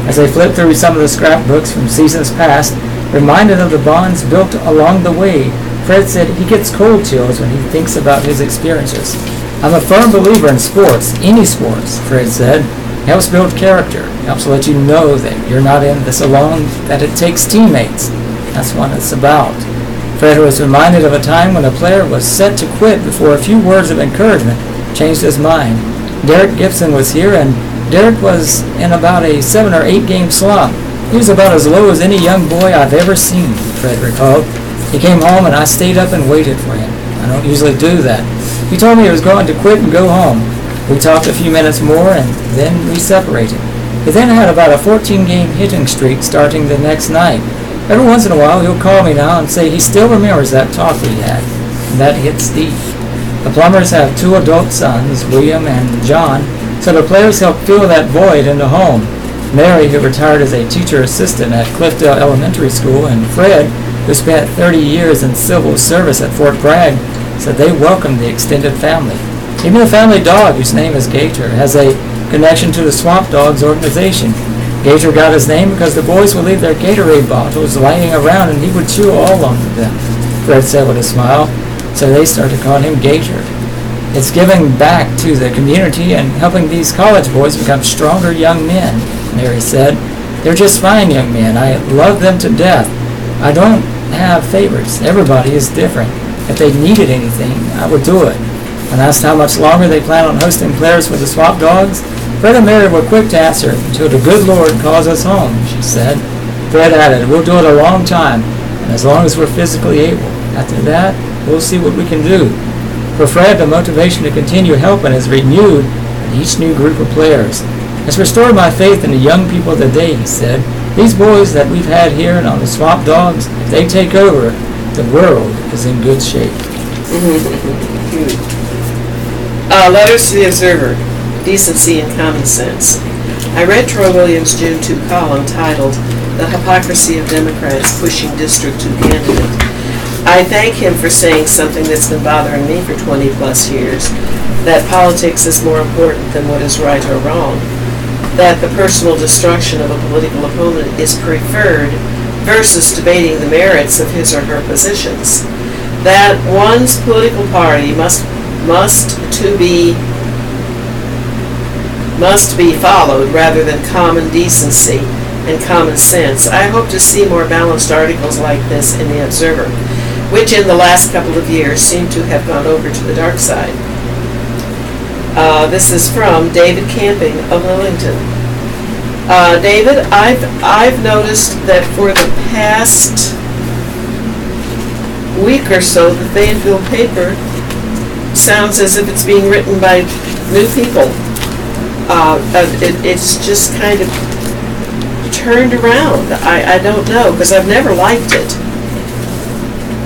As they flipped through some of the scrapbooks from seasons past, reminded of the bonds built along the way, Fred said he gets cold chills when he thinks about his experiences. I'm a firm believer in sports, any sports, Fred said. It helps build character. It helps let you know that you're not in this alone, that it takes teammates. That's what it's about. Fred was reminded of a time when a player was set to quit before a few words of encouragement changed his mind. Derek Gibson was here, and Derek was in about a 7 or 8 game slump. He was about as low as any young boy I've ever seen, Fred recalled. He came home and I stayed up and waited for him. I don't usually do that. He told me he was going to quit and go home. We talked a few minutes more and then we separated. He then had about a 14-game hitting streak starting the next night. Every once in a while he'll call me now and say he still remembers that talk we had. And that hits deep. The Plumbers have 2 adult sons, William and John, so the players help fill that void in the home. Mary, who retired as a teacher assistant at Cliffdale Elementary School, and Fred, who spent 30 years in civil service at Fort Bragg, said they welcomed the extended family. Even the family dog, whose name is Gator, has a connection to the Swamp Dogs organization. Gator got his name because the boys would leave their Gatorade bottles laying around and he would chew all over them, Fred said with a smile, so they started calling him Gator. It's giving back to the community and helping these college boys become stronger young men, Mary said. They're just fine young men. I love them to death. I don't have favorites. Everybody is different. If they needed anything, I would do it. When asked how much longer they plan on hosting players for the Swamp Dogs, Fred and Mary were quick to answer, until the good Lord calls us home, she said. Fred added, we'll do it a long time, and as long as we're physically able. After that, we'll see what we can do. For Fred, the motivation to continue helping is renewed in each new group of players. It's restored my faith in the young people of the day, he said. These boys that we've had here and on the Swamp Dogs, if they take over, the world is in good shape. Letters to the Observer, Decency and Common Sense. I read Troy Williams' June 2 column titled The Hypocrisy of Democrats Pushing District 2 Candidate. I thank him for saying something that's been bothering me for 20 plus years, that politics is more important than what is right or wrong, that the personal destruction of a political opponent is preferred versus debating the merits of his or her positions, that one's political party must be followed rather than common decency and common sense. I hope to see more balanced articles like this in the Observer, which in the last couple of years seem to have gone over to the dark side. This is from David Camping of Lillington. David, I've noticed that for the past week or so, the Fayetteville paper sounds as if it's being written by new people. It's just kind of turned around. I don't know, because I've never liked it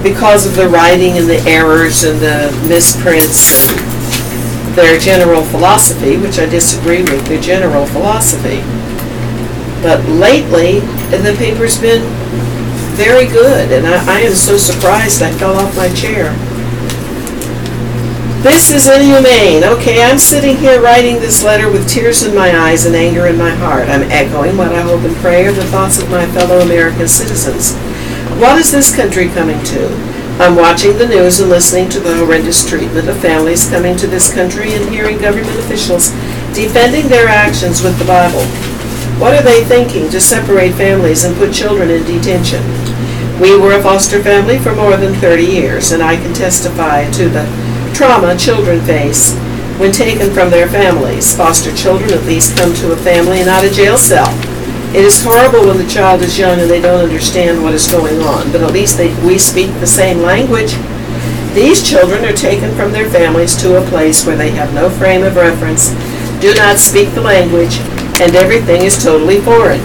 because of the writing and the errors and the misprints and their general philosophy, which I disagree with, their general philosophy. But lately, the paper's been very good, and I am so surprised I fell off my chair. This is inhumane. Okay, I'm sitting here writing this letter with tears in my eyes and anger in my heart. I'm echoing what I hope and pray are the thoughts of my fellow American citizens. What is this country coming to? I'm watching the news and listening to the horrendous treatment of families coming to this country and hearing government officials defending their actions with the Bible. What are they thinking to separate families and put children in detention? We were a foster family for more than 30 years, and I can testify to the trauma children face when taken from their families. Foster children at least come to a family and not a jail cell. It is horrible when the child is young and they don't understand what is going on, but at least we speak the same language. These children are taken from their families to a place where they have no frame of reference, do not speak the language, and everything is totally foreign.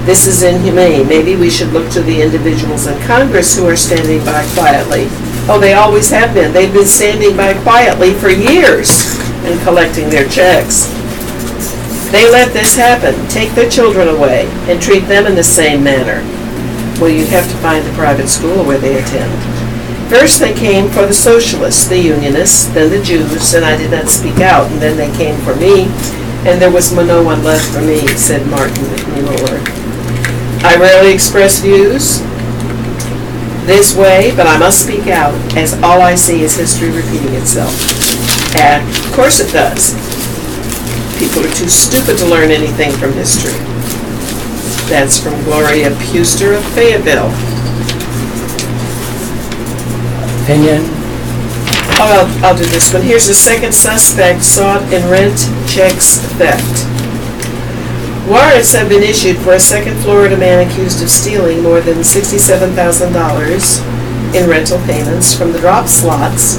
This is inhumane. Maybe we should look to the individuals in Congress who are standing by quietly. Oh, they always have been. They've been standing by quietly for years and collecting their checks. They let this happen, take their children away, and treat them in the same manner. Well, you'd have to find a private school where they attend. First they came for the socialists, the unionists, then the Jews, and I did not speak out. And then they came for me, and there was no one left for me, said Martin Mueller. I rarely express views this way, but I must speak out, as all I see is history repeating itself. And of course it does. People are too stupid to learn anything from history. That's from Gloria Puster of Fayetteville. Opinion? I'll do this one. Here's the second suspect sought in rent checks theft. Warrants have been issued for a second Florida man accused of stealing more than $67,000 in rental payments from the drop slots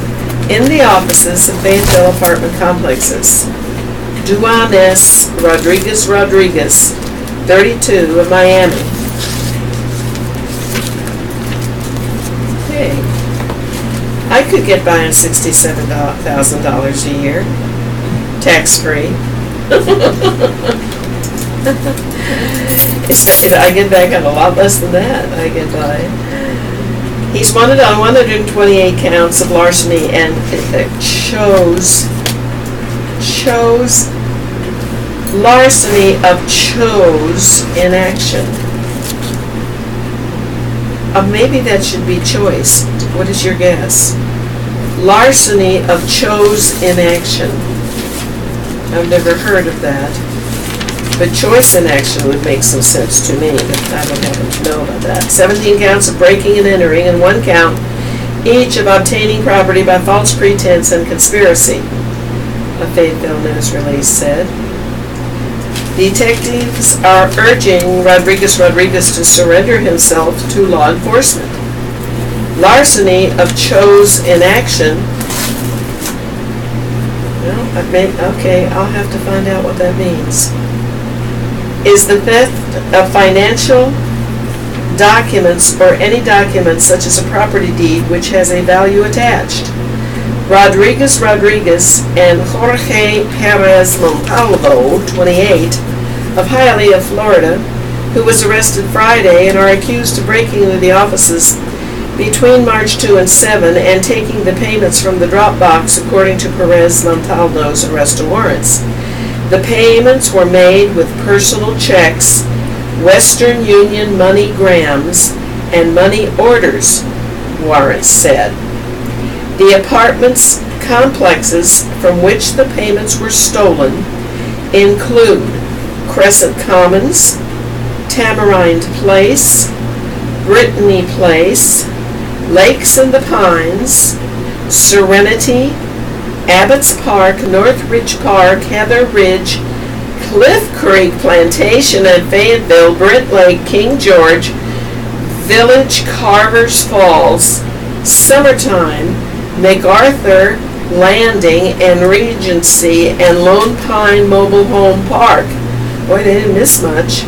in the offices of Fayetteville apartment complexes. Duanes Rodriguez, 32, of Miami. Hey, I could get by on $67,000 a year, tax-free. I get back on a lot less than that. I get by. He's wanted on 128 counts of larceny and chose larceny of chose in action. Maybe that should be choice. What is your guess? Larceny of chose in action. I've never heard of that. But choice in action would make some sense to me, but I don't happen to know about that. 17 counts of breaking and entering, and 1 count each of obtaining property by false pretense and conspiracy, a Fayetteville News release said. Detectives are urging Rodriguez to surrender himself to law enforcement. Larceny of chose in action. Well, okay, I'll have to find out what that means. Is the theft of financial documents or any document such as a property deed which has a value attached. Rodriguez and Jorge Perez Montalvo, 28, of Hialeah, Florida, who was arrested Friday and are accused of breaking into the offices between March 2 and 7 and taking the payments from the drop box, according to Perez Montalvo's arrest warrants. The payments were made with personal checks, Western Union money grams, and money orders, warrants said. The apartments complexes from which the payments were stolen include Crescent Commons, Tamarind Place, Brittany Place, Lakes in the Pines, Serenity, Abbott's Park, North Ridge Park, Heather Ridge, Cliff Creek Plantation at Fayetteville, Brent Lake, King George, Village, Carver's Falls, Summertime, MacArthur Landing and Regency, and Lone Pine Mobile Home Park. Boy, they didn't miss much.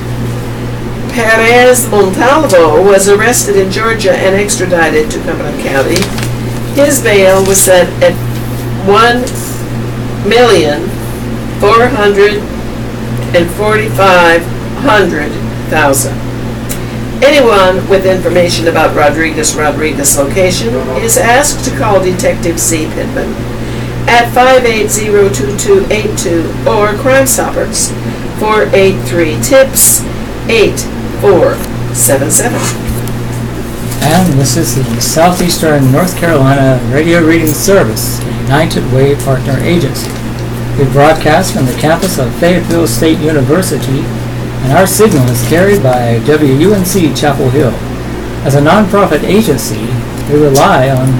Perez Montalvo was arrested in Georgia and extradited to Cumberland County. His bail was set at $1,445,000. Anyone with information about Rodriguez's location is asked to call Detective C. Pittman at 580-2282 or Crime Stoppers 483-TIPS 8477. And this is the Southeastern North Carolina Radio Reading Service, a United Way partner agency. We broadcast from the campus of Fayetteville State University, and our signal is carried by WUNC Chapel Hill. As a nonprofit agency, we rely on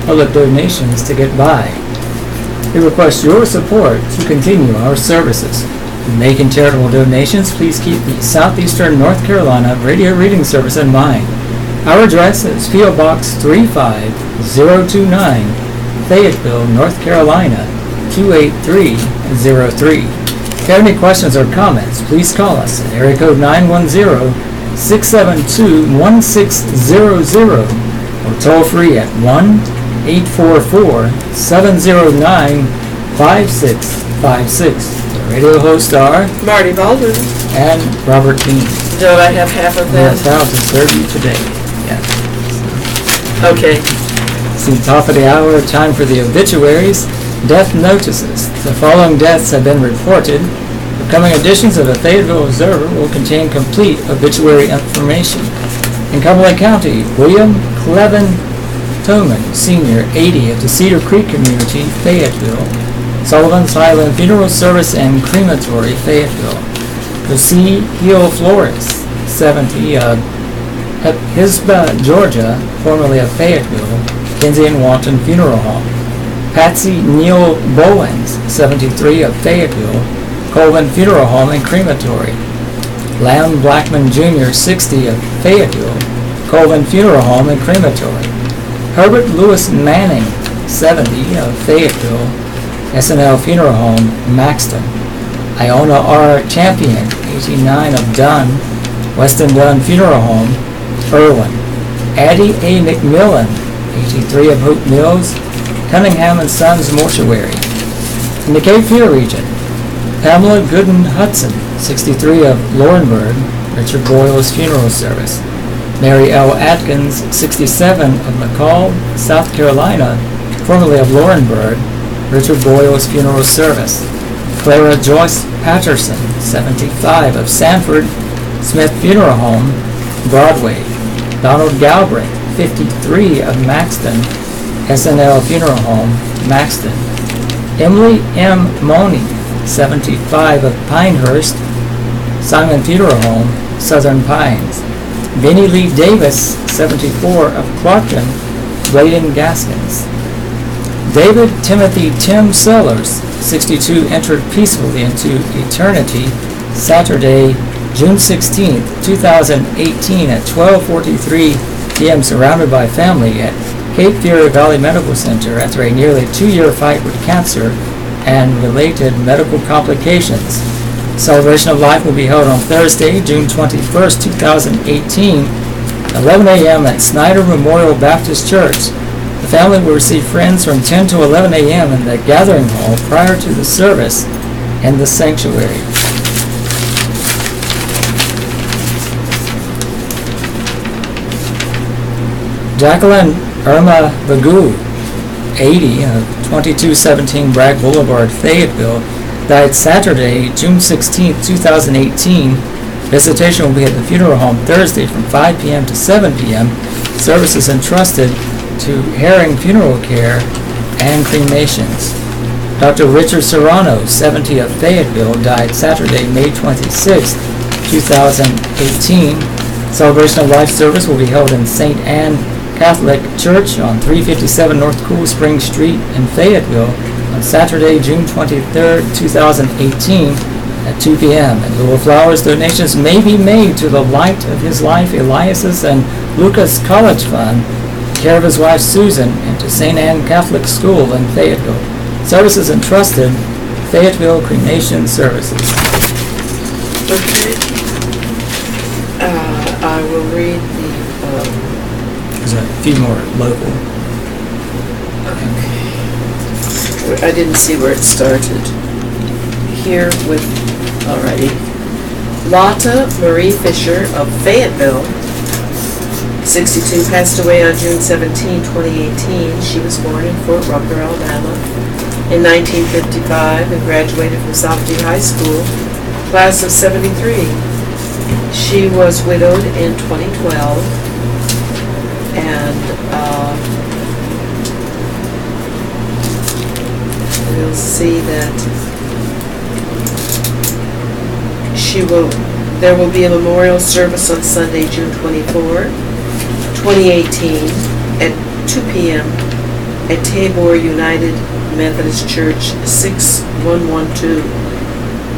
public donations to get by. We request your support to continue our services. In making charitable donations, please keep the Southeastern North Carolina Radio Reading Service in mind. Our address is P.O. Box 35029, Fayetteville, North Carolina, 28303. If you have any questions or comments, please call us at area code 910-672-1600 or toll free at 1-844-709-5656. The radio hosts are Marty Baldwin and Robert Keene. Do I have half of that? Yes, that will serve you today. Yes. Okay. It's the top of the hour, time for the obituaries. Death notices. The following deaths have been reported. Upcoming editions of the Fayetteville Obsever will contain complete obituary information. In Cumberland County, William Clevin Toman, Sr., 80, of the Cedar Creek Community, Fayetteville. Sullivan's Highland Funeral Service and Crematory, Fayetteville. Lucy Hill Flores, 70, of Hisba, Georgia, formerly of Fayetteville, Kinsey and Walton Funeral Home. Patsy Neal Bowens, 73, of Fayetteville, Colvin Funeral Home and Crematory. Lamb Blackman Jr., 60, of Fayetteville, Colvin Funeral Home and Crematory. Herbert Lewis Manning, 70, of Fayetteville, SNL Funeral Home, Maxton. Iona R. Champion, 89, of Dunn, Weston Dunn Funeral Home, Irwin. Addie A. McMillan, 83, of Hope Mills, Cunningham and Sons Mortuary. In the Cape Fear region, Pamela Gooden Hudson, 63, of Laurinburg, Richard Boyle's Funeral Service. Mary L. Atkins, 67, of McCall, South Carolina, formerly of Laurinburg, Richard Boyle's Funeral Service. Clara Joyce Patterson, 75, of Sanford, Smith Funeral Home, Broadway. Donald Galbraith, 53, of Maxton, SNL Funeral Home, Maxton. Emily M. Money, 75, of Pinehurst, Simon Funeral Home, Southern Pines. Benny Lee Davis, 74, of Clarkton, Bladen Gaskins. David Timothy Tim Sellers, 62, entered peacefully into eternity Saturday, June 16, 2018 at 12:43 p.m. surrounded by family at Cape Fear Valley Medical Center after a nearly 2-year fight with cancer and related medical complications. Celebration of Life will be held on Thursday, June 21st, 2018, 11 a.m. at Snyder Memorial Baptist Church. The family will receive friends from 10 to 11 a.m. in the gathering hall prior to the service in the sanctuary. Jacqueline Irma Bagoo, 80, of 2217 Bragg Boulevard, Fayetteville, died Saturday, June 16, 2018. Visitation will be at the funeral home Thursday from 5 p.m. to 7 p.m. Service is entrusted to Herring Funeral Care and Cremations. Dr. Richard Serrano, 70, of Fayetteville, died Saturday, May 26, 2018. Celebration of Life service will be held in St. Anne Catholic Church on 357 North Cool Spring Street in Fayetteville on Saturday, June 23, 2018 at 2 p.m. And little flowers donations may be made to the Light of His Life Elias's and Lucas College Fund, care of his wife Susan, and to St. Anne Catholic School in Fayetteville. Services entrusted, Fayetteville Cremation Services. Okay. I will read the... There's a few more local. Okay. I didn't see where it started. Here with... Alrighty. Lotta Marie Fisher of Fayetteville, 62, passed away on June 17, 2018. She was born in Fort Rucker, Alabama in 1955 and graduated from Southview High School, class of 73. She was widowed in 2012 and we'll see that there will be a memorial service on Sunday, June 24, 2018 at 2 p.m. at Tabor United Methodist Church, 6112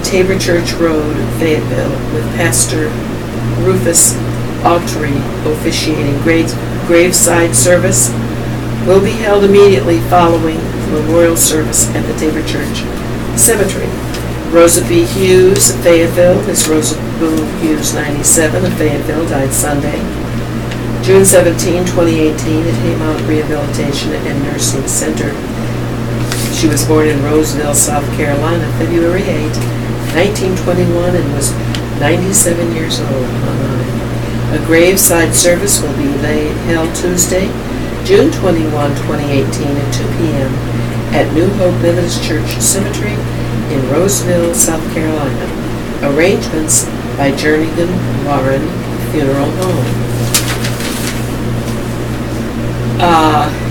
Tabor Church Road, Fayetteville, with Pastor Rufus Autry officiating. Graveside service will be held immediately following the memorial service at the Tabor Church Cemetery. Rosa B. Hughes of Fayetteville, Miss Rosa Boone Hughes, 97, of Fayetteville, died Sunday, June 17, 2018, at Haymount Rehabilitation and Nursing Center. She was born in Roseville, South Carolina, February 8, 1921, and was 97 years old. A graveside service will be held Tuesday, June 21, 2018 at 2 p.m. at New Hope Methodist Church Cemetery in Roseville, South Carolina. Arrangements by Jernigan Warren Funeral Home.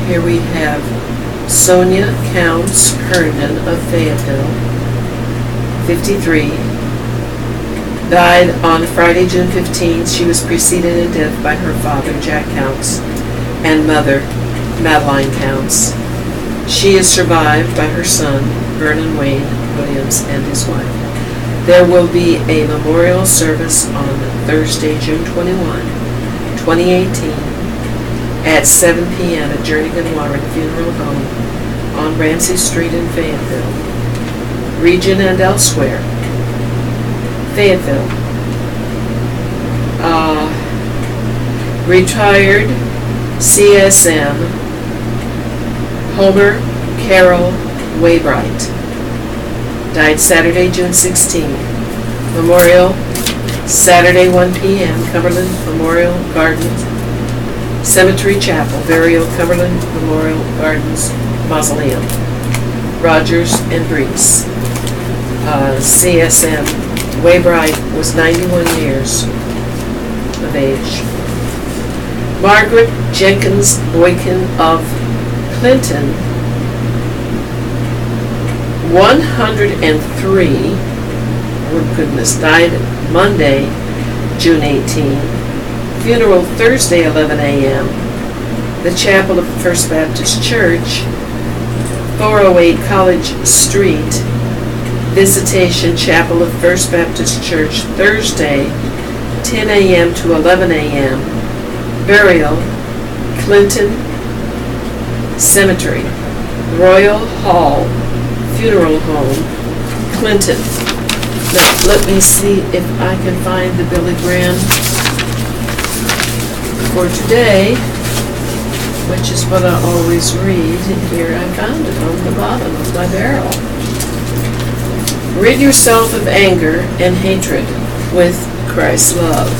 Here we have Sonia Counts Herndon of Fayetteville, 53. Died on Friday, June 15th. She was preceded in death by her father, Jack Counts, and mother, Madeline Counts. She is survived by her son, Vernon Wayne Williams, and his wife. There will be a memorial service on Thursday, June 21, 2018, at 7 p.m. at Jernigan Warren Funeral Home on Ramsey Street in Fayetteville, region and elsewhere. Fayetteville. Retired CSM Homer Carroll Waybright. Died Saturday, June 16. Memorial, Saturday, 1 p.m., Cumberland Memorial Gardens, Cemetery Chapel, Burial, Cumberland Memorial Gardens, Mausoleum. Rogers and Brees. CSM Waybright was 91 years of age. Margaret Jenkins Boykin of Clinton, 103, oh goodness, died Monday, June 18. Funeral Thursday, 11 a.m. The Chapel of First Baptist Church, 408 College Street. Visitation Chapel of First Baptist Church, Thursday, 10 a.m. to 11 a.m. Burial, Clinton Cemetery, Royal Hall Funeral Home, Clinton. Now, let me see if I can find the Billy Graham for today, which is what I always read. And here I found it on the bottom of my barrel. Rid yourself of anger and hatred with Christ's love.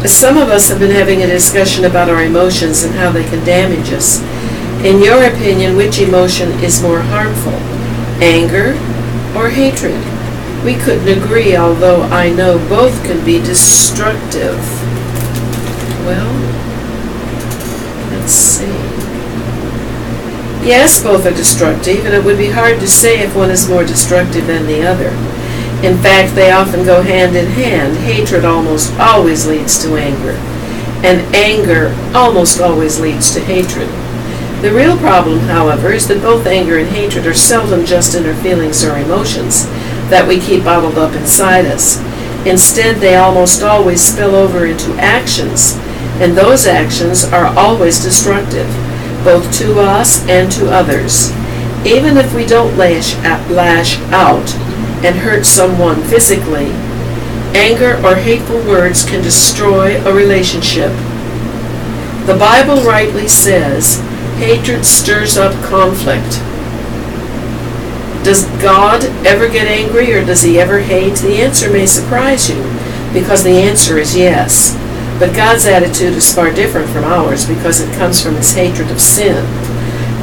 Some of us have been having a discussion about our emotions and how they can damage us. In your opinion, which emotion is more harmful, anger or hatred? We couldn't agree, although I know both can be destructive. Well, let's see. Yes, both are destructive, and it would be hard to say if one is more destructive than the other. In fact, they often go hand in hand. Hatred almost always leads to anger, and anger almost always leads to hatred. The real problem, however, is that both anger and hatred are seldom just inner feelings or emotions that we keep bottled up inside us. Instead, they almost always spill over into actions, and those actions are always destructive, both to us and to others. Even if we don't lash out and hurt someone physically, anger or hateful words can destroy a relationship. The Bible rightly says, hatred stirs up conflict. Does God ever get angry, or does he ever hate? The answer may surprise you, because the answer is yes. But God's attitude is far different from ours, because it comes from his hatred of sin.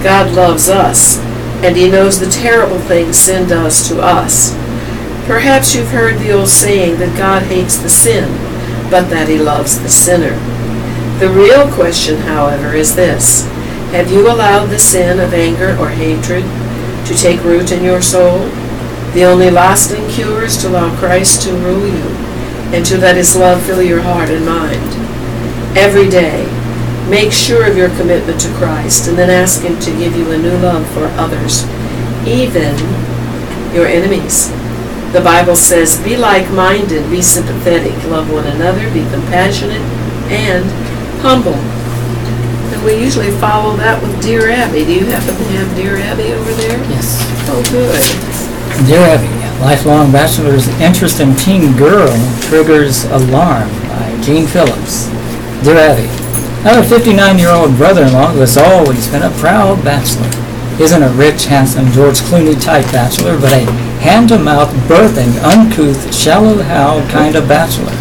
God loves us, and he knows the terrible things sin does to us. Perhaps you've heard the old saying that God hates the sin, but that he loves the sinner. The real question, however, is this: have you allowed the sin of anger or hatred to take root in your soul? The only lasting cure is to allow Christ to rule you, and to let his love fill your heart and mind. Every day, make sure of your commitment to Christ, and then ask him to give you a new love for others, even your enemies. The Bible says, be like-minded, be sympathetic, love one another, be compassionate, and humble. And we usually follow that with Dear Abby. Do you happen to have Dear Abby over there? Yes. Oh, good. Dear Abby, lifelong bachelor's interest in teen girl triggers alarm by Gene Phillips. Dear Abby, I have a 59-year-old brother-in-law who has always been a proud bachelor. He isn't a rich, handsome George Clooney-type bachelor, but a hand-to-mouth, birthing, uncouth, shallow-howled kind of bachelor.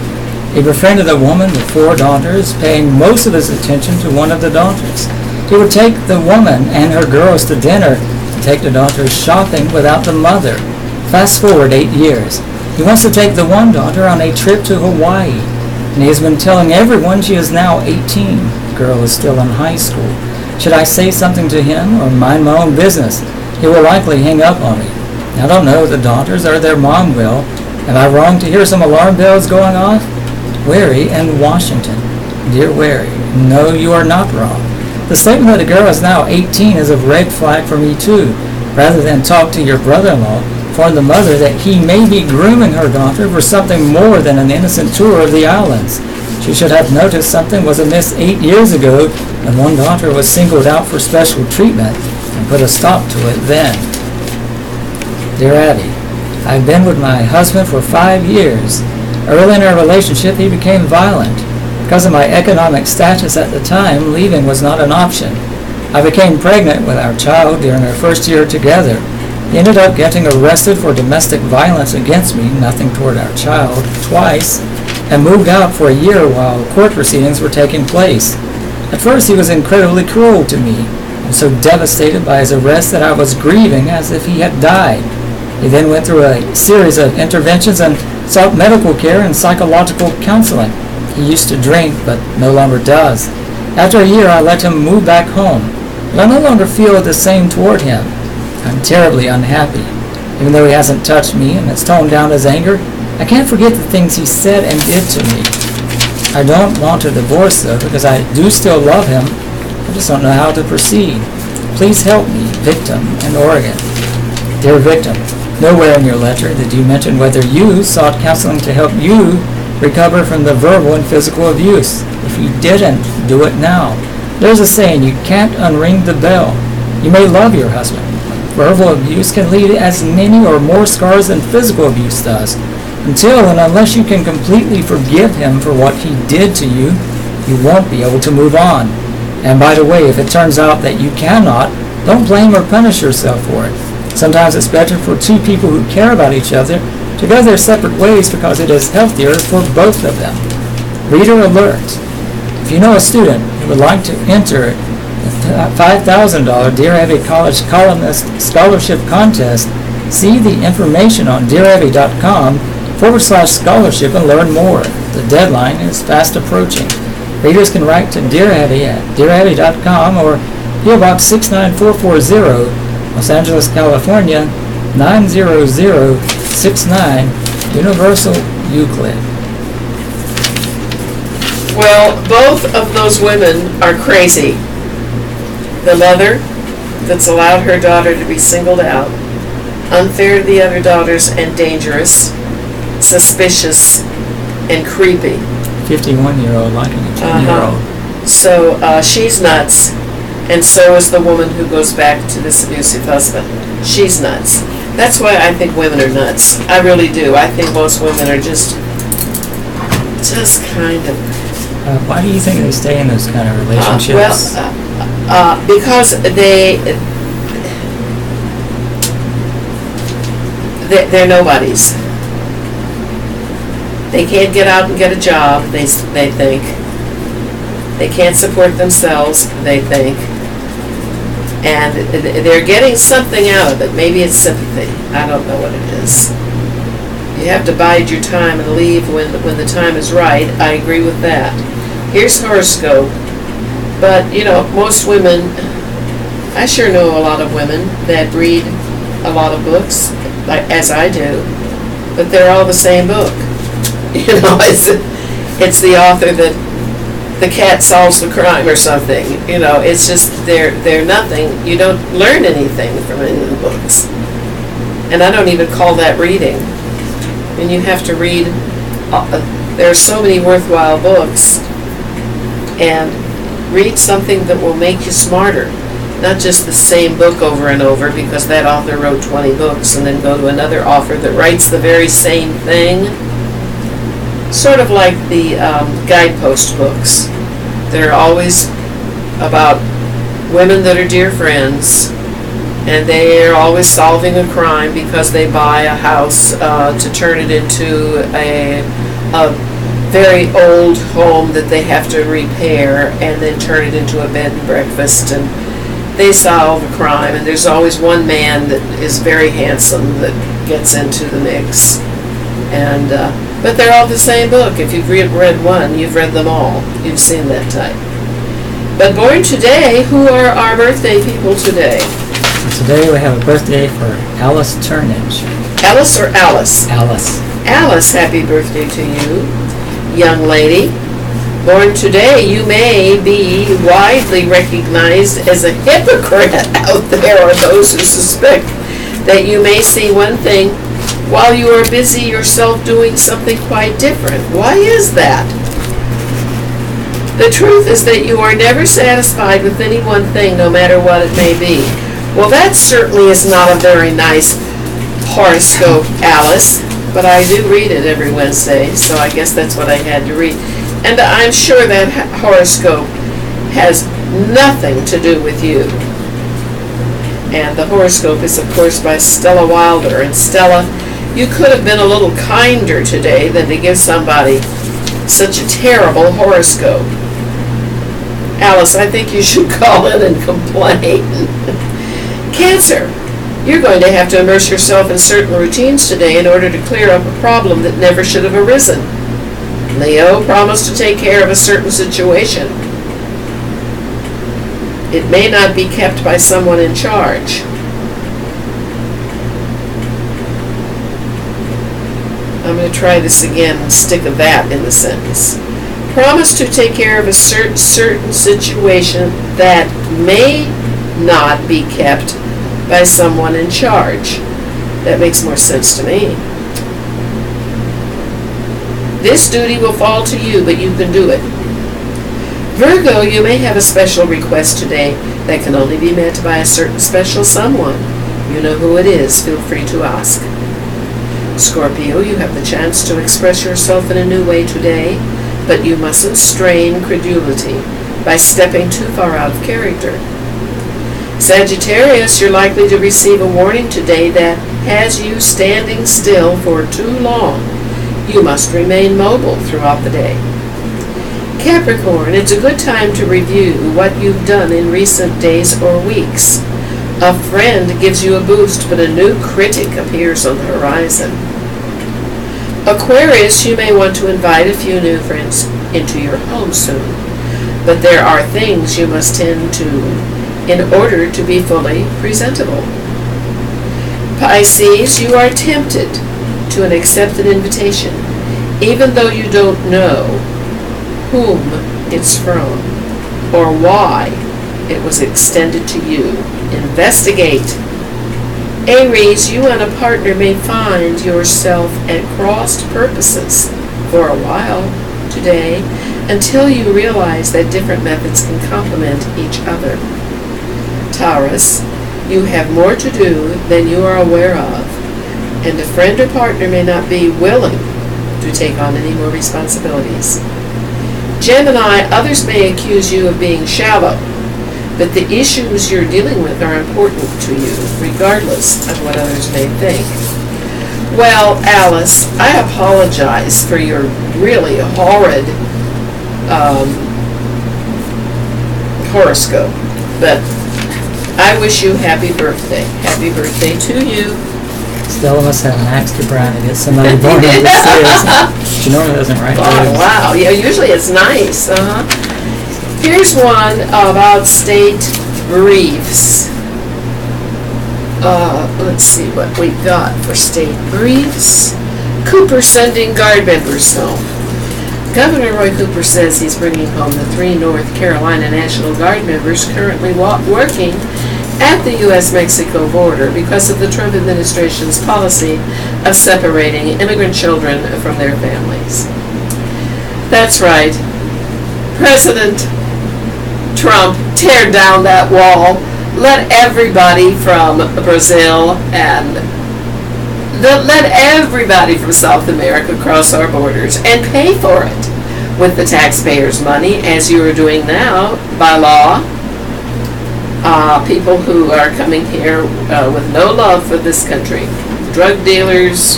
He befriended a woman with 4 daughters, paying most of his attention to one of the daughters. He would take the woman and her girls to dinner and take the daughters shopping without the mother. Fast forward 8 years. He wants to take the one daughter on a trip to Hawaii, and he has been telling everyone she is now 18. The girl is still in high school. Should I say something to him or mind my own business? He will likely hang up on me. I don't know the daughters or their mom will. Am I wrong to hear some alarm bells going off? Wary in Washington. Dear Wary, no, you are not wrong. The statement that the girl is now 18 is a red flag for me too. Rather than talk to your brother-in-law, inform the mother that he may be grooming her daughter for something more than an innocent tour of the islands. She should have noticed something was amiss 8 years ago when one daughter was singled out for special treatment and put a stop to it then. Dear Abby, I've been with my husband for 5 years. Early in our relationship, he became violent. Because of my economic status at the time, leaving was not an option. I became pregnant with our child during our first year together. He ended up getting arrested for domestic violence against me, nothing toward our child, twice, and moved out for a year while court proceedings were taking place. At first, he was incredibly cruel to me. I was so devastated by his arrest that I was grieving as if he had died. He then went through a series of interventions and sought medical care and psychological counseling. He used to drink, but no longer does. After a year, I let him move back home, but I no longer feel the same toward him. I'm terribly unhappy. Even though he hasn't touched me and has toned down his anger, I can't forget the things he said and did to me. I don't want a divorce, though, because I do still love him. I just don't know how to proceed. Please help me, victim in Oregon. Dear victim, nowhere in your letter did you mention whether you sought counseling to help you recover from the verbal and physical abuse. If you didn't, do it now. There's a saying, you can't unring the bell. You may love your husband. Verbal abuse can leave as many or more scars than physical abuse does. Until and unless you can completely forgive him for what he did to you, you won't be able to move on. And by the way, if it turns out that you cannot, don't blame or punish yourself for it. Sometimes it's better for 2 people who care about each other to go their separate ways because it is healthier for both of them. Reader alert. If you know a student who would like to enter the $5,000 Dear Abby College Columnist Scholarship Contest, see the information on dearabby.com/scholarship and learn more. The deadline is fast approaching. Readers can write to Dear Abby at dearabby.com or P.O. Box 69440, Los Angeles, California, 90069, Universal Euclid. Well, both of those women are crazy. The mother that's allowed her daughter to be singled out, unfair to the other daughters and dangerous, suspicious, and creepy. 51-year-old liking a 10-year-old. So she's nuts, and so is the woman who goes back to this abusive husband. She's nuts. That's why I think women are nuts. I really do. I think most women are just kind of... Why do you think they stay in those kind of relationships? Because they're nobodies. They can't get out and get a job, they think. They can't support themselves, they think. And they're getting something out of it. Maybe it's sympathy. I don't know what it is. You have to bide your time and leave when the time is right. I agree with that. Here's horoscope. But, most women, I sure know a lot of women that read a lot of books, as I do, but they're all the same book. It's the author that the cat solves the crime or something. It's just they're nothing. You don't learn anything from any of the books. And I don't even call that reading. And you have to read, there are so many worthwhile books, and read something that will make you smarter. Not just the same book over and over because that author wrote 20 books, and then go to another author that writes the very same thing. Sort of like the guidepost books. They're always about women that are dear friends, and they're always solving a crime because they buy a house to turn it into a very old home that they have to repair and then turn it into a bed and breakfast, and they solve a crime, and there's always one man that is very handsome that gets into the mix. And but they're all the same book. If you've read one, you've read them all. You've seen that type. But born today, who are our birthday people today? Today we have a birthday for Alice Turnage. Alice or Alice? Alice. Alice, happy birthday to you, young lady. Born today, you may be widely recognized as a hypocrite out there, or those who suspect that you may see one thing while you are busy yourself doing something quite different. Why is that? The truth is that you are never satisfied with any one thing, no matter what it may be. Well, that certainly is not a very nice horoscope, Alice, but I do read it every Wednesday, so I guess that's what I had to read. And I'm sure that horoscope has nothing to do with you. And the horoscope is, of course, by Stella Wilder. And Stella, you could have been a little kinder today than to give somebody such a terrible horoscope. Alice, I think you should call in and complain. Cancer, you're going to have to immerse yourself in certain routines today in order to clear up a problem that never should have arisen. Leo, promise to take care of a certain situation. It may not be kept by someone in charge. I'm going to try this again and stick a that in the sentence. Promise to take care of a certain situation that may not be kept by someone in charge. That makes more sense to me. This duty will fall to you, but you can do it. Virgo, you may have a special request today that can only be met by a certain special someone. You know who it is. Feel free to ask. Scorpio, you have the chance to express yourself in a new way today, but you mustn't strain credulity by stepping too far out of character. Sagittarius, you're likely to receive a warning today that has you standing still for too long. You must remain mobile throughout the day. Capricorn, it's a good time to review what you've done in recent days or weeks. A friend gives you a boost, but a new critic appears on the horizon. Aquarius, you may want to invite a few new friends into your home soon, but there are things you must tend to in order to be fully presentable. Pisces, you are tempted to accept an invitation, even though you don't know whom it's from or why it was extended to you. Investigate. Aries, you and a partner may find yourself at crossed purposes for a while today until you realize that different methods can complement each other. Taurus, you have more to do than you are aware of, and a friend or partner may not be willing to take on any more responsibilities. Gemini, others may accuse you of being shallow, but the issues you're dealing with are important to you, regardless of what others may think. Well, Alice, I apologize for your really horrid horoscope, but I wish you happy birthday. Happy birthday to you. Stella must have an axe to grind to get somebody born on this series. She normally doesn't write Oh, wow. Yeah, usually it's nice. Here's one about state briefs. Let's see what we got for state briefs. Cooper sending guard members home. Governor Roy Cooper says he's bringing home the 3 North Carolina National Guard members currently working at the U.S.-Mexico border because of the Trump administration's policy of separating immigrant children from their families. That's right. President Trump, tear down that wall. Let everybody from Brazil and let everybody from South America cross our borders and pay for it with the taxpayers' money, as you are doing now by law. People who are coming here with no love for this country, drug dealers,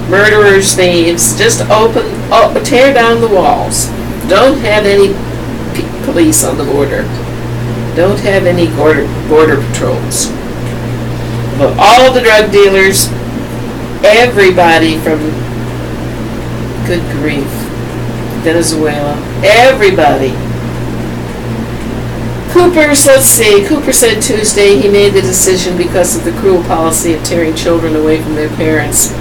murderers, thieves, just open Tear down the walls. Don't have any police on the border. Don't have any border patrols. But all the drug dealers, everybody from, good grief, Venezuela, everybody. Cooper said Tuesday he made the decision because of the cruel policy of tearing children away from their parents.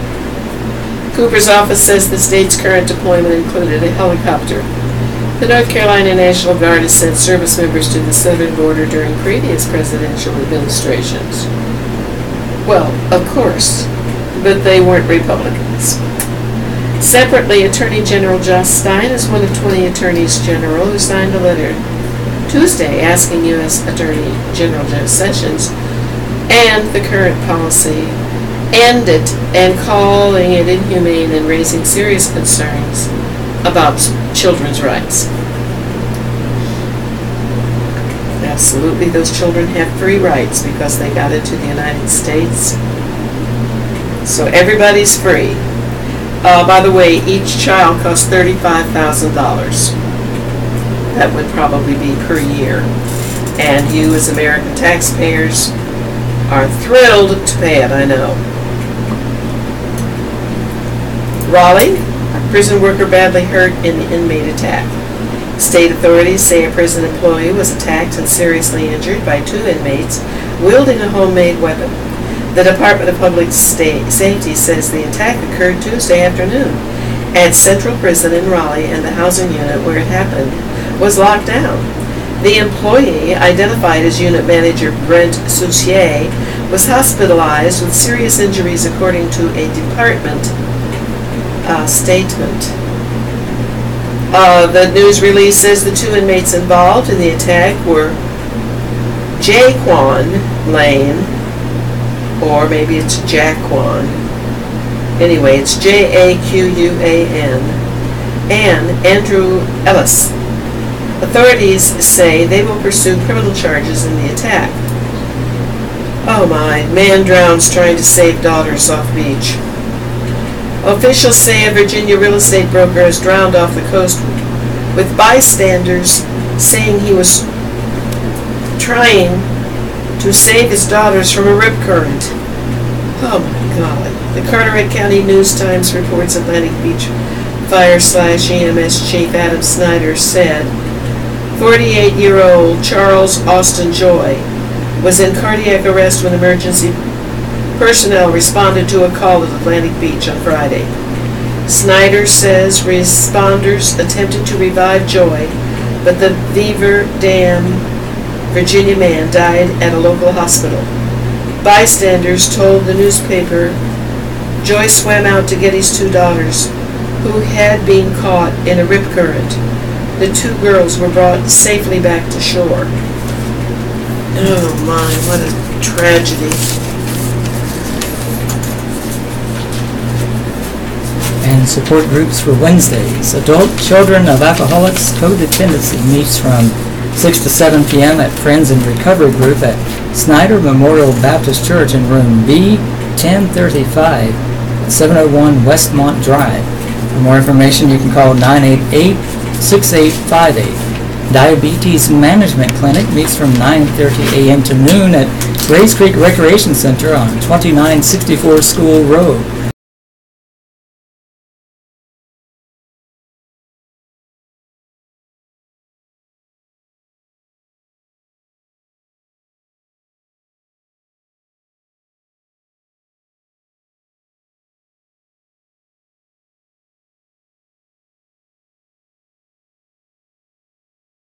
Cooper's office says the state's current deployment included a helicopter. The North Carolina National Guard has sent service members to the southern border during previous presidential administrations. Well, of course, but they weren't Republicans. Separately, Attorney General Josh Stein is one of 20 attorneys general who signed a letter Tuesday asking U.S. Attorney General Jeff Sessions and the current policy end it and calling it inhumane and raising serious concerns about children's rights. Absolutely, those children have free rights because they got into the United States. So everybody's free. By the way, each child costs $35,000. That would probably be per year. And you as American taxpayers are thrilled to pay it, I know. Raleigh, prison worker badly hurt in the inmate attack. State authorities say a prison employee was attacked and seriously injured by 2 inmates wielding a homemade weapon. The Department of Public Safety says the attack occurred Tuesday afternoon at Central Prison in Raleigh, and the housing unit where it happened was locked down. The employee, identified as unit manager Brent Soucier, was hospitalized with serious injuries according to a department statement. The news release says the 2 inmates involved in the attack were Jaquan Lane, or maybe it's Jaquan. Anyway, it's Jaquan, and Andrew Ellis. Authorities say they will pursue criminal charges in the attack. Oh my, man drowns trying to save daughters off beach. Officials say a Virginia real estate broker has drowned off the coast with bystanders saying he was trying to save his daughters from a rip current. Oh my God. The Carteret County News-Times reports Atlantic Beach Fire/EMS Chief Adam Snyder said 48-year-old Charles Austin Joy was in cardiac arrest when emergency personnel responded to a call at Atlantic Beach on Friday. Snyder says responders attempted to revive Joy, but the Beaver Dam, Virginia man died at a local hospital. Bystanders told the newspaper Joy swam out to get his 2 daughters, who had been caught in a rip current. The 2 girls were brought safely back to shore. Oh my, what a tragedy. And support groups for Wednesdays. Adult Children of Alcoholics Codependency meets from 6 to 7 p.m. at Friends in Recovery Group at Snyder Memorial Baptist Church in room B 1035 at 701 Westmont Drive. For more information, you can call 988-6858. Diabetes Management Clinic meets from 9:30 a.m. to noon at Grays Creek Recreation Center on 2964 School Road.